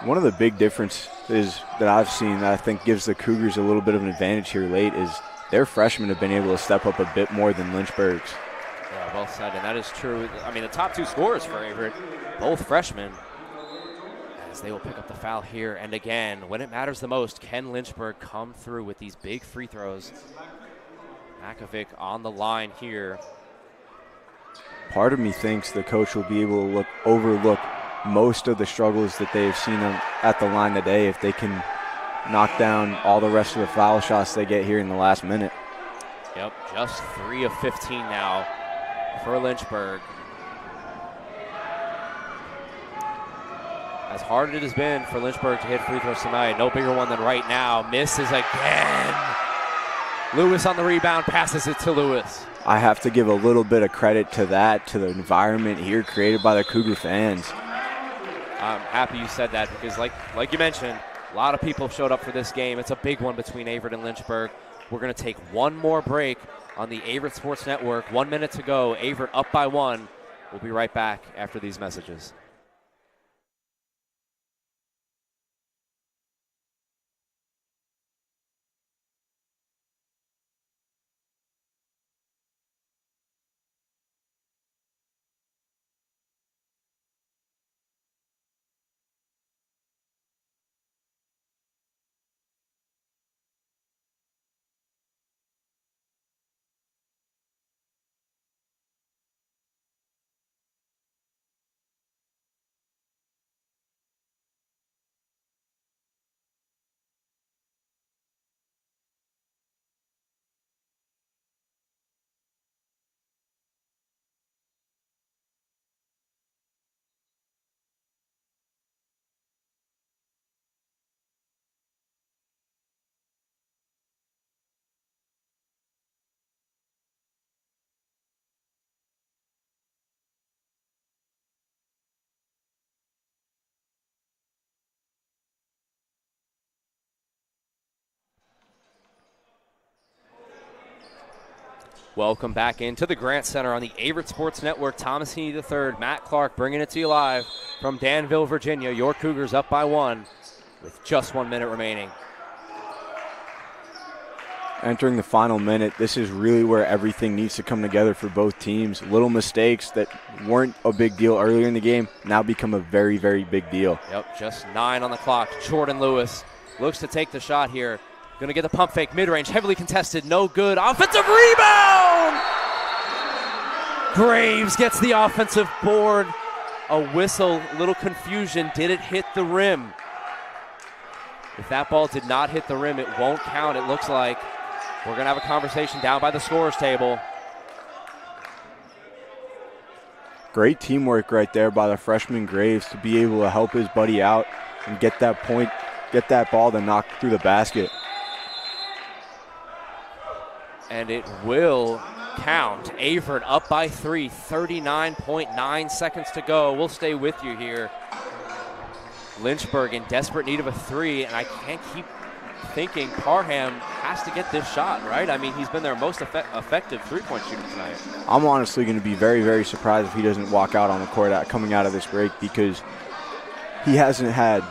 One of the big differences that I've seen that I think gives the Cougars a little bit of an advantage here late is their freshmen have been able to step up a bit more than Lynchburg's. Yeah, well said, and that is true. I mean, the top 2 scorers for Averett, both freshmen, as they will pick up the foul here. And again, when it matters the most, can Lynchburg come through with these big free throws? Makovic on the line here. Part of me thinks the coach will be able to overlook most of the struggles that they've seen at the line today if they can knock down all the rest of the foul shots they get here in the last minute. Yep, just 3 of 15 now for Lynchburg. As hard as it has been for Lynchburg to hit free throws tonight, no bigger one than right now. Misses again. Lewis on the rebound, passes it to Lewis. I have to give a little bit of credit to that, to the environment here created by the Cougar fans. I'm happy you said that because like you mentioned, a lot of people showed up for this game. It's a big one between Averett and Lynchburg. We're going to take one more break on the Averett Sports Network. 1 minute to go. Averett up by 1. We'll be right back after these messages. Welcome back into the Grant Center on the Averett Sports Network. Thomas Heaney III, Matt Clark bringing it to you live from Danville, Virginia. Your Cougars up by 1 with just 1 minute remaining. Entering the final minute, this is really where everything needs to come together for both teams. Little mistakes that weren't a big deal earlier in the game now become a very, very big deal. Yep, just 9 on the clock. Jordan Lewis looks to take the shot here. Going to get the pump fake, mid-range, heavily contested, no good. Offensive rebound! Graves gets the offensive board. A whistle, little confusion. Did it hit the rim? If that ball did not hit the rim, it won't count, it looks like. We're going to have a conversation down by the scorer's table. Great teamwork right there by the freshman Graves to be able to help his buddy out and get that point, get that ball to knock through the basket. And it will count. Averett up by 3, 39.9 seconds to go. We'll stay with you here. Lynchburg in desperate need of a 3, and I can't keep thinking Parham has to get this shot, right? I mean, he's been their most effective three-point shooter tonight. I'm honestly going to be very, very surprised if he doesn't walk out on the court coming out of this break, because he hasn't had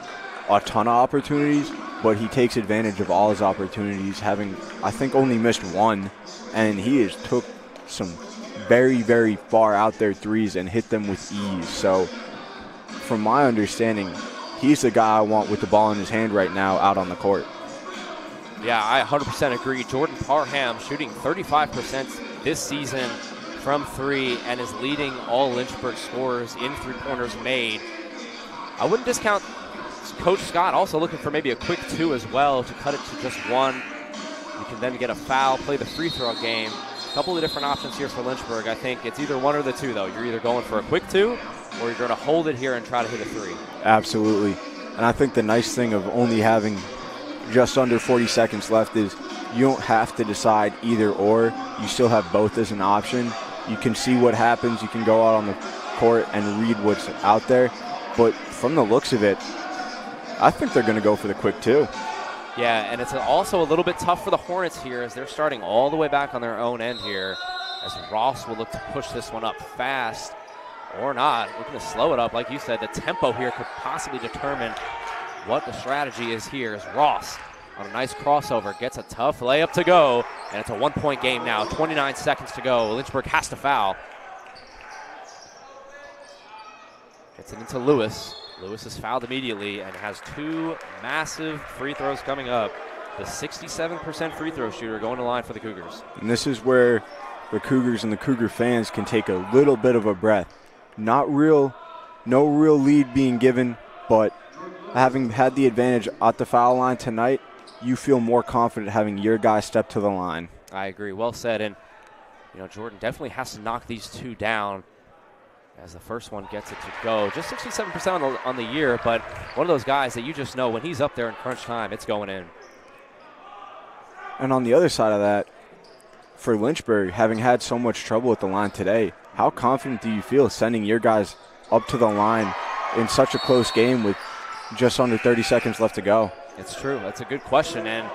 a ton of opportunities, but he takes advantage of all his opportunities, having, I think, only missed 1, and he has took some very, very far out there threes and hit them with ease. So from my understanding, he's the guy I want with the ball in his hand right now out on the court. Yeah, I 100% agree. Jordan Parham shooting 35% this season from 3 and is leading all Lynchburg scorers in three-pointers made. I wouldn't discount Coach Scott also looking for maybe a quick 2 as well to cut it to just 1. You can then get a foul, play the free throw game. A couple of different options here for Lynchburg. I think it's either 1 or the 2, though. You're either going for a quick 2 or you're going to hold it here and try to hit a 3. Absolutely. And I think the nice thing of only having just under 40 seconds left is you don't have to decide either or. You still have both as an option. You can see what happens. You can go out on the court and read what's out there. But from the looks of it, I think they're going to go for the quick 2. Yeah, and it's also a little bit tough for the Hornets here as they're starting all the way back on their own end here, as Ross will look to push this one up fast or not. Looking to slow it up. Like you said, the tempo here could possibly determine what the strategy is here, as Ross on a nice crossover gets a tough layup to go, and it's a 1-point game now. 29 seconds to go. Lynchburg has to foul. Gets it into Lewis. Lewis is fouled immediately and has 2 massive free throws coming up. The 67% free throw shooter going to line for the Cougars. And this is where the Cougars and the Cougar fans can take a little bit of a breath. No real lead being given, but having had the advantage at the foul line tonight, you feel more confident having your guy step to the line. I agree. Well said. And, Jordan definitely has to knock these 2 down as the first one gets it to go. Just 67% on the year, but one of those guys that you just know when he's up there in crunch time, it's going in. And on the other side of that, for Lynchburg, having had so much trouble at the line today, how confident do you feel sending your guys up to the line in such a close game with just under 30 seconds left to go? It's true. That's a good question. And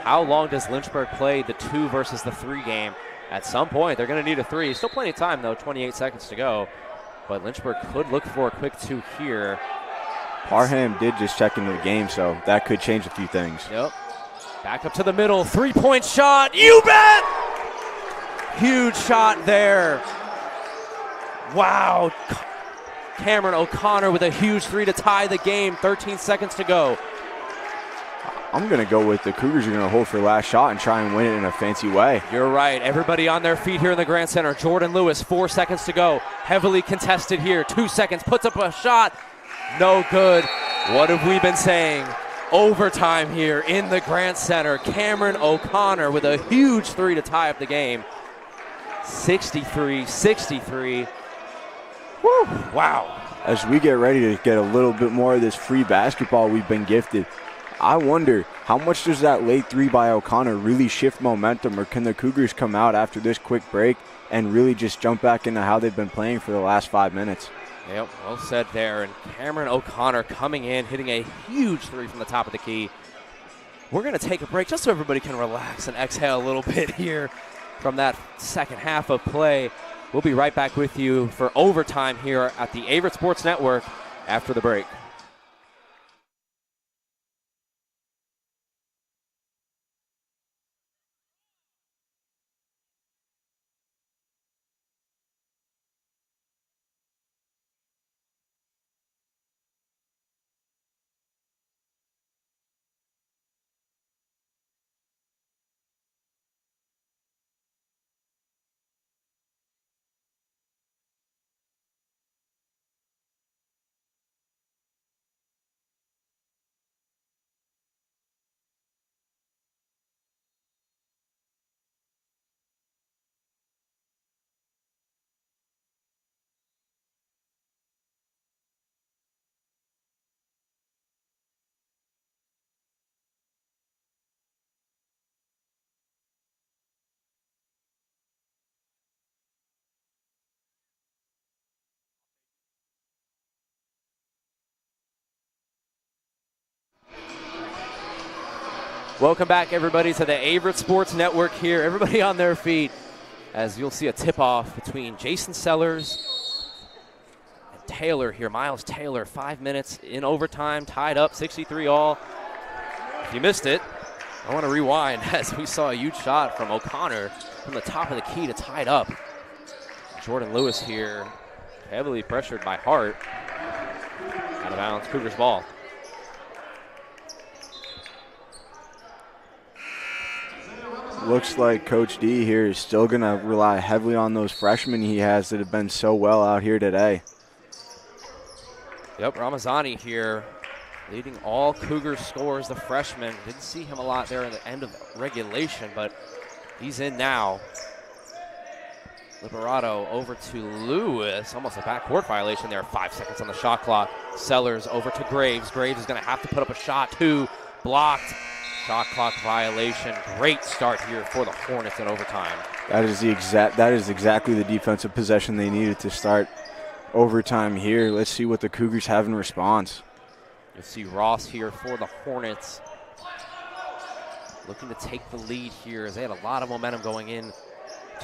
how long does Lynchburg play the 2 versus the 3 game? At some point, they're going to need a 3. Still plenty of time, though, 28 seconds to go. But Lynchburg could look for a quick 2 here. Parham did just check into the game, so that could change a few things. Yep. Back up to the middle. 3-point shot. You bet! Huge shot there. Wow. Cameron O'Connor with a huge 3 to tie the game. 13 seconds to go. I'm going to go with the Cougars are going to hold for last shot and try and win it in a fancy way. You're right. Everybody on their feet here in the Grand Center. Jordan Lewis, 4 seconds to go. Heavily contested here. 2 seconds. Puts up a shot. No good. What have we been saying? Overtime here in the Grand Center. Cameron O'Connor with a huge 3 to tie up the game. 63-63. Woo! Wow. As we get ready to get a little bit more of this free basketball we've been gifted, I wonder how much does that late 3 by O'Connor really shift momentum, or can the Cougars come out after this quick break and really just jump back into how they've been playing for the last 5 minutes? Yep, well said there. And Cameron O'Connor coming in, hitting a huge 3 from the top of the key. We're going to take a break just so everybody can relax and exhale a little bit here from that second half of play. We'll be right back with you for overtime here at the Averett Sports Network after the break. Welcome back, everybody, to the Averett Sports Network here. Everybody on their feet, as you'll see a tip-off between Jason Sellers and Taylor here. Miles Taylor, 5 minutes in overtime, tied up, 63 all. If you missed it, I want to rewind as we saw a huge shot from O'Connor from the top of the key to tie it up. Jordan Lewis here, heavily pressured by Hart. Out of bounds, Cougars ball. Looks like Coach D here is still going to rely heavily on those freshmen he has that have been so well out here today. Yep, Ramazani here leading all Cougars scores, the freshman. Didn't see him a lot there at the end of regulation, but he's in now. Liberato over to Lewis, almost a backcourt violation there, 5 seconds on the shot clock. Sellers over to Graves. Graves is going to have to put up a shot, 2, blocked. Shot clock violation. Great start here for the Hornets in overtime. That is exactly the defensive possession they needed to start overtime here. Let's see what the Cougars have in response. You'll see Ross here for the Hornets, looking to take the lead here as they had a lot of momentum going in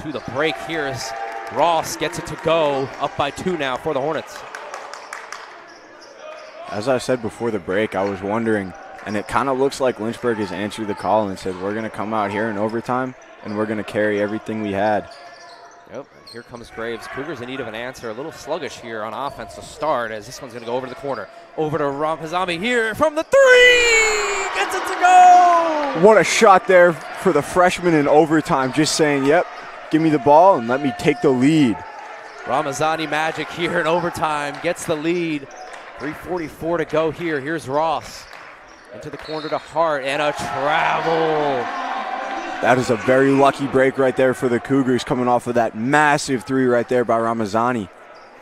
to the break here as Ross gets it to go, up by 2 now for the Hornets. As I said before the break, I was wondering, and it kind of looks like Lynchburg has answered the call and said, we're going to come out here in overtime and we're going to carry everything we had. Yep, and here comes Graves. Cougars in need of an answer. A little sluggish here on offense to start as this one's going to go over to the corner. Over to Ramazani here from the 3! Gets it to go! What a shot there for the freshman in overtime, just saying, yep, give me the ball and let me take the lead. Ramazani magic here in overtime, gets the lead. 3:44 to go here. Here's Ross. Into the corner to Hart, and a travel. That is a very lucky break right there for the Cougars, coming off of that massive 3 right there by Ramazani.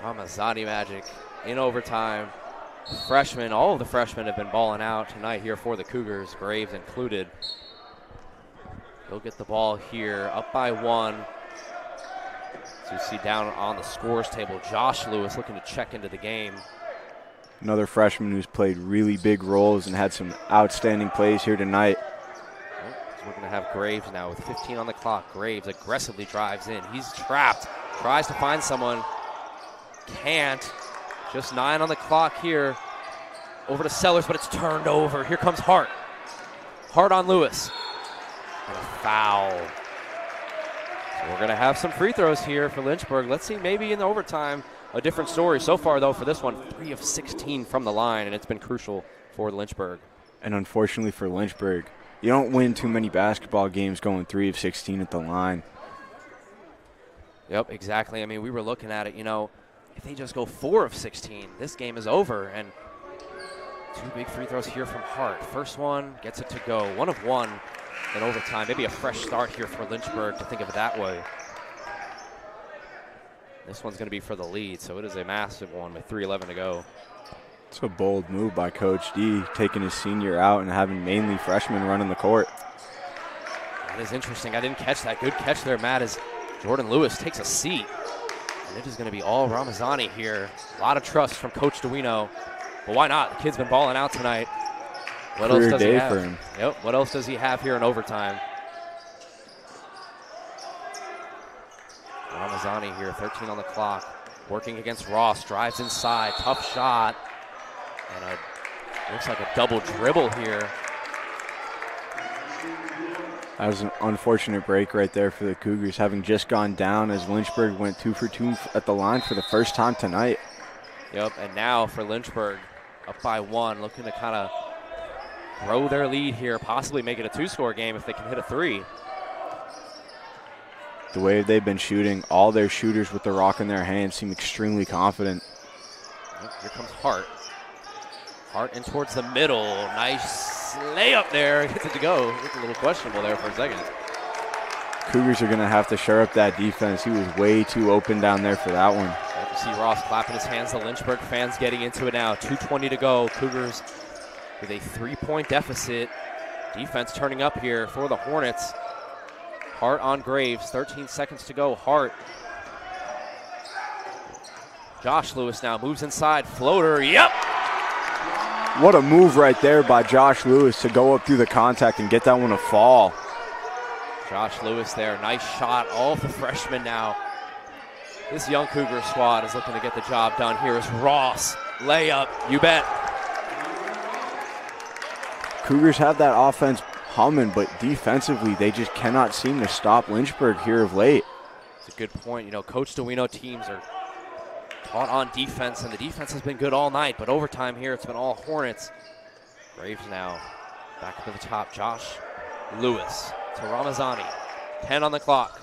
Ramazani magic in overtime. Freshmen, all of the freshmen have been balling out tonight here for the Cougars, Graves included. They'll get the ball here, up by 1. So you see down on the scores table, Josh Lewis looking to check into the game. Another freshman who's played really big roles and had some outstanding plays here tonight. So we're going to have Graves now with 15 on the clock. Graves aggressively drives in. He's trapped. Tries to find someone. Can't. Just 9 on the clock here. Over to Sellers, but it's turned over. Here comes Hart. Hart on Lewis. And a foul. So we're going to have some free throws here for Lynchburg. Let's see, maybe in the overtime, a different story. So far, though, for this one, 3 of 16 from the line, and it's been crucial for Lynchburg. And unfortunately for Lynchburg, you don't win too many basketball games going 3 of 16 at the line. Yep, exactly. I mean, we were looking at it, you know, if they just go 4 of 16, this game is over. And 2 big free throws here from Hart. First one gets it to go. 1 of 1 in overtime. Maybe a fresh start here for Lynchburg to think of it that way. This one's going to be for the lead, so it is a massive one with 3:11 to go. It's a bold move by Coach D, taking his senior out and having mainly freshmen running the court. That is interesting. I didn't catch that. Good catch there, Matt, as Jordan Lewis takes a seat. And it is going to be all Ramazani here. A lot of trust from Coach DeWino. But why not? The kid's been balling out tonight. What else does he have? For him. Yep. What else does he have here in overtime? Ramazani here, 13 on the clock. Working against Ross. Drives inside. Tough shot. And looks like a double dribble here. That was an unfortunate break right there for the Cougars, having just gone down as Lynchburg went 2 for 2 at the line for the first time tonight. Yep, and now for Lynchburg, up by 1, looking to kind of grow their lead here, possibly make it a 2-score game if they can hit a 3. The way they've been shooting, all their shooters with the rock in their hands seem extremely confident. Yep, here comes Hart. Hart in towards the middle. Nice layup there. Gets it to go. Looked a little questionable there for a second. Cougars are going to have to shore up that defense. He was way too open down there for that one. Yep, you see Ross clapping his hands. The Lynchburg fans getting into it now. 2:20 to go. Cougars with a 3-point deficit. Defense turning up here for the Hornets. Hart on Graves. 13 seconds to go. Hart. Josh Lewis now moves inside. Floater. Yep. What a move right there by Josh Lewis to go up through the contact and get that one to fall. Josh Lewis there. Nice shot. All of the freshmen now. This young Cougar squad is looking to get the job done. Here is Ross. Layup. You bet. Cougars have that offense humming, but defensively they just cannot seem to stop Lynchburg here of late. It's a good point. You know, Coach DeWino teams are taught on defense, and the defense has been good all night, but overtime here, it's been all Hornets. Graves now back up to the top. Josh Lewis to Ramazani. 10 on the clock.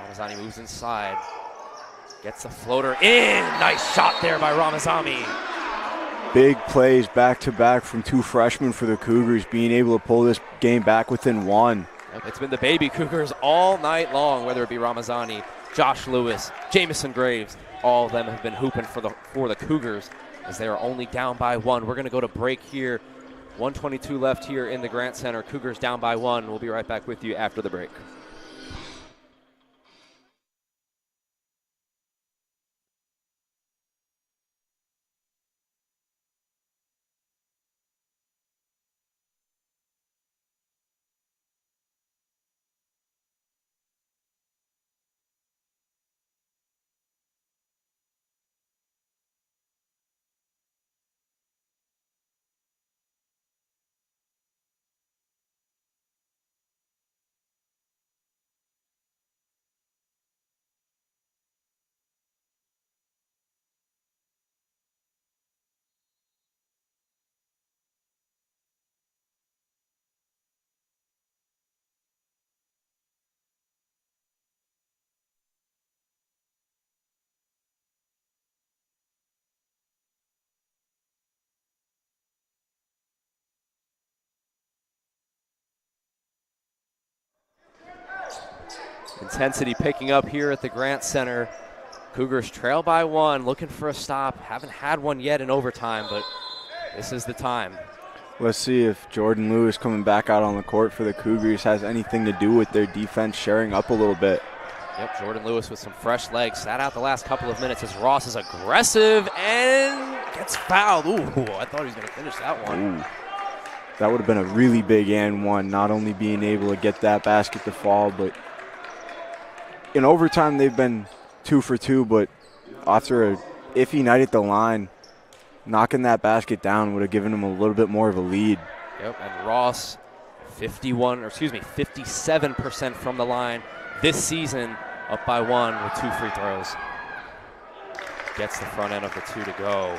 Ramazani moves inside. Gets the floater in. Nice shot there by Ramazani. Big plays back-to-back from 2 freshmen for the Cougars, being able to pull this game back within 1. It's been the baby Cougars all night long, whether it be Ramazani, Josh Lewis, Jamison Graves. All of them have been hooping for the Cougars as they are only down by 1. We're going to go to break here. 1:22 left here in the Grant Center. Cougars down by 1. We'll be right back with you after the break. Intensity picking up here at the Grant Center. Cougars trail by 1, looking for a stop. Haven't had one yet in overtime, but this is the time. Let's see if Jordan Lewis coming back out on the court for the Cougars has anything to do with their defense sharing up a little bit. Yep, Jordan Lewis with some fresh legs. Sat out the last couple of minutes as Ross is aggressive and Gets fouled. Ooh, I thought he was going to finish that one. Ooh. That would have been a really big and one, not only being able to get that basket to fall, but in overtime they've been 2 for 2, but after a iffy night at the line, knocking that basket down would have given them a little bit more of a lead. Yep, and Ross, 57% from the line this season, up by 1 with 2 free throws. Gets the front end of the 2 to go.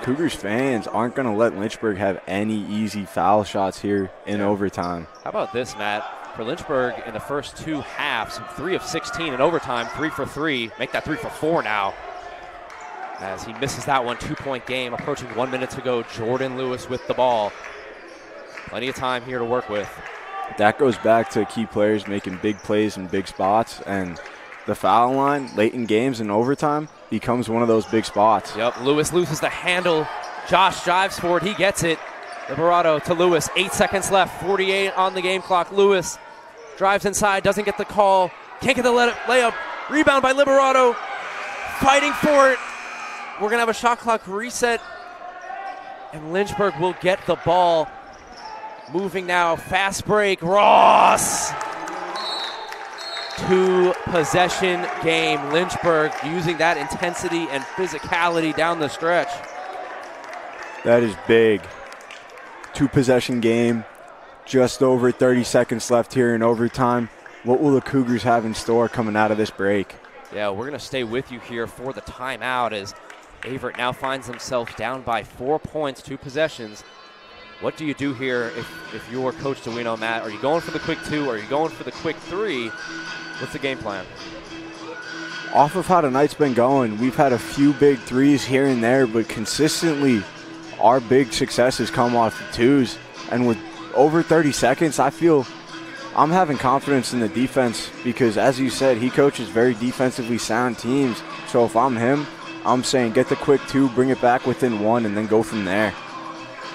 Cougars fans aren't going to let Lynchburg have any easy foul shots here in overtime. How about this, Matt? For Lynchburg in the first 2 halves, 3 of 16 in overtime, 3 for 3. Make that 3 for 4 now. As he misses that one, 2-point game, approaching 1 minute to go. Jordan Lewis with the ball. Plenty of time here to work with. That goes back to key players making big plays in big spots, and the foul line late in games in overtime becomes one of those big spots. Yep, Lewis loses the handle. Josh drives for it. He gets it. Liberato to Lewis. 8 seconds left. 48 on the game clock. Lewis drives inside. Doesn't get the call. Can't get the layup. Rebound by Liberato. Fighting for it. We're going to have a shot clock reset. And Lynchburg will get the ball. Moving now. Fast break. Ross. 2-possession game. Lynchburg using that intensity and physicality down the stretch. That is big. 2-possession game. Just over 30 seconds left here in overtime. What will the Cougars have in store coming out of this break? Yeah, we're going to stay with you here for the timeout as Averett now finds himself down by 4 points, 2 possessions. What do you do here if you're Coach DeWino, Matt? Are you going for the quick 2? Are you going for the quick 3? What's the game plan? Off of how tonight's been going, we've had a few big 3s here and there, but consistently our big successes come off the 2s. And with over 30 seconds, I feel I'm having confidence in the defense because, as you said, he coaches very defensively sound teams. So if I'm him, I'm saying get the quick 2, bring it back within 1, and then go from there.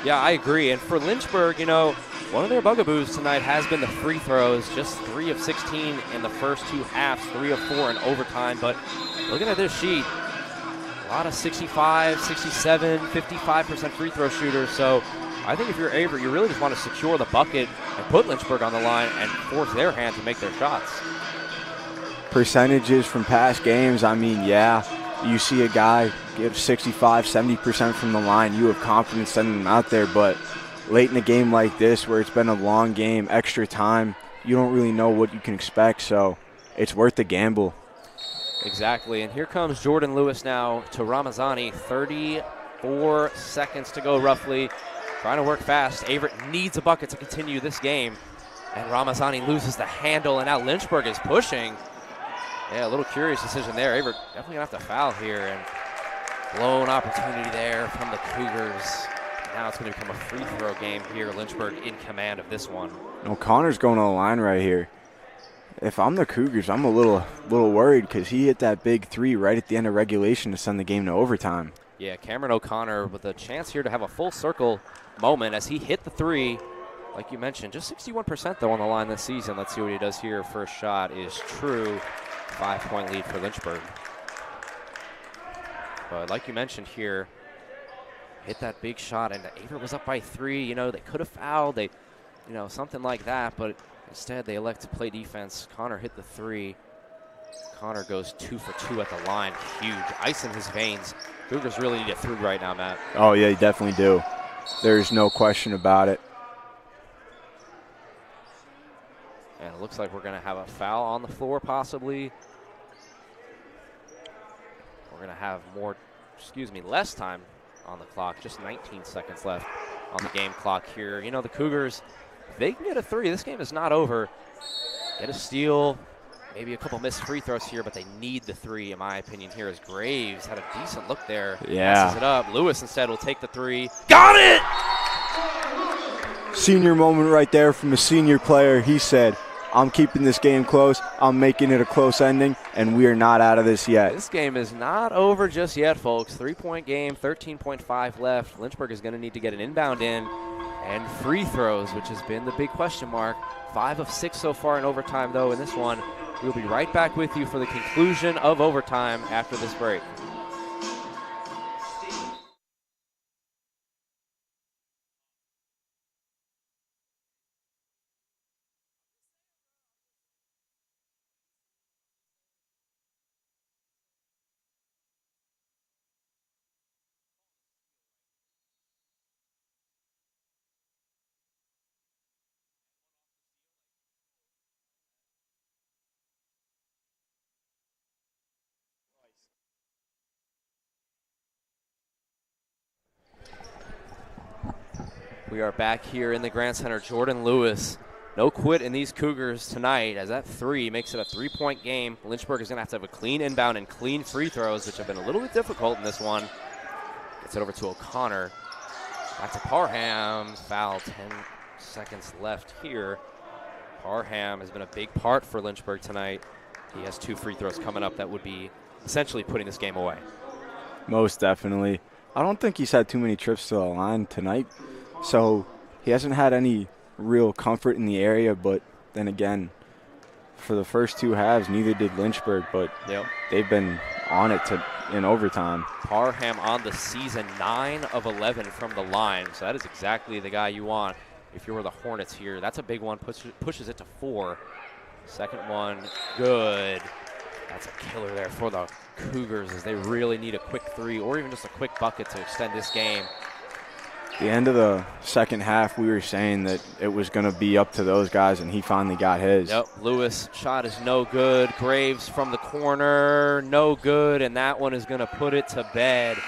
Yeah, I agree. And for Lynchburg, you know, one of their bugaboos tonight has been the free throws. Just 3 of 16 in the first 2 halves, 3 of 4 in overtime. But looking at this sheet, a lot of 65, 67, 55% free throw shooters. So I think if you're Averett, you really just want to secure the bucket and put Lynchburg on the line and force their hand to make their shots. Percentages from past games, I mean, yeah, you see a guy give 65, 70% from the line, you have confidence sending him out there, but late in a game like this where it's been a long game, extra time, you don't really know what you can expect, so it's worth the gamble. Exactly, and here comes Jordan Lewis now to Ramazani. 34 seconds to go roughly. Trying to work fast. Averett needs a bucket to continue this game. And Ramazani loses the handle, and now Lynchburg is pushing. Yeah, a little curious decision there. Averett definitely going to have to foul here, and blown opportunity there from the Cougars. Now it's going to become a free throw game here. Lynchburg in command of this one. O'Connor's going to the line right here. If I'm the Cougars, I'm a little worried because he hit that big 3 right at the end of regulation to send the game to overtime. Yeah, Cameron O'Connor with a chance here to have a full circle moment as he hit the 3. Like you mentioned, just 61% though on the line this season. Let's see what he does here. First shot is true. 5-point lead for Lynchburg. But like you mentioned here, hit that big shot, and Averett was up by 3. You know, they could have fouled, something like that, but instead they elect to play defense. Connor hit the 3. Connor goes 2 for 2 at the line. Huge. Ice in his veins. Cougars really need to get through right now, Matt. Oh, yeah, you definitely do. There's no question about it. And it looks like we're going to have a foul on the floor possibly. We're going to have less time on the clock. Just 19 seconds left on the game clock here. You know, the Cougars, if they can get a 3, this game is not over. Get a steal, maybe a couple missed free throws here, but they need the 3, in my opinion, here as Graves had a decent look there. Yeah. Passes it up. Lewis instead will take the 3. Got it! Senior moment right there from a senior player. He said, I'm keeping this game close. I'm making it a close ending, and we are not out of this yet. This game is not over just yet, folks. 3-point game, 13.5 left. Lynchburg is going to need to get an inbound in and free throws, which has been the big question mark. 5 of 6 so far in overtime, though, in this one. We'll be right back with you for the conclusion of overtime after this break. We are back here in the Grand Center. Jordan Lewis, no quit in these Cougars tonight, as that 3 makes it a 3-point game. Lynchburg is going to have a clean inbound and clean free throws, which have been a little bit difficult in this one. Gets it over to O'Connor. Back to Parham. Foul, 10 seconds left here. Parham has been a big part for Lynchburg tonight. He has 2 free throws coming up that would be essentially putting this game away. Most definitely. I don't think he's had too many trips to the line tonight, so he hasn't had any real comfort in the area. But then again, for the first 2 halves, neither did Lynchburg, but they've been on it in overtime. Parham on the season, 9 of 11 from the line, so that is exactly the guy you want if you were the Hornets here. That's a big one, pushes it to 4. Second one, good. That's a killer there for the Cougars, as they really need a quick 3 or even just a quick bucket to extend this game. The end of the second half, we were saying that it was going to be up to those guys, and he finally got his. Yep, Lewis shot is no good. Graves from the corner, no good, and that one is going to put it to bed.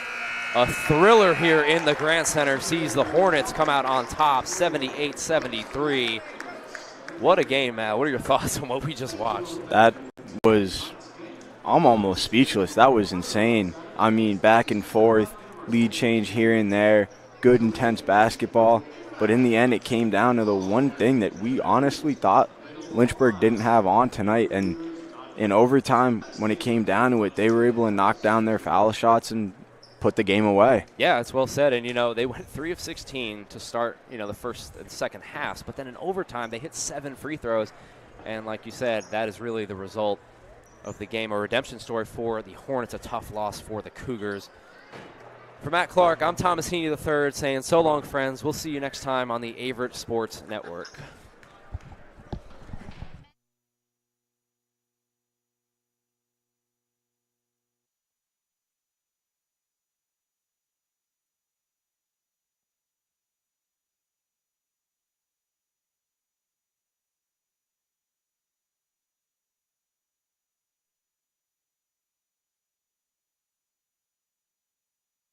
A thriller here in the Grand Center sees the Hornets come out on top, 78-73. What a game, Matt. What are your thoughts on what we just watched? That was, I'm almost speechless. That was insane. I mean, back and forth, lead change here and there, good intense basketball. But in the end, it came down to the one thing that we honestly thought Lynchburg didn't have on tonight. And in overtime, when it came down to it, they were able to knock down their foul shots and put the game away. Yeah, it's well said. And, they went 3 of 16 to start, the first and second halves. But then in overtime, they hit 7 free throws. And like you said, that is really the result of the game. A redemption story for the Hornets, a tough loss for the Cougars. For Matt Clark, I'm Thomas Heaney III saying so long, friends. We'll see you next time on the Averett Sports Network.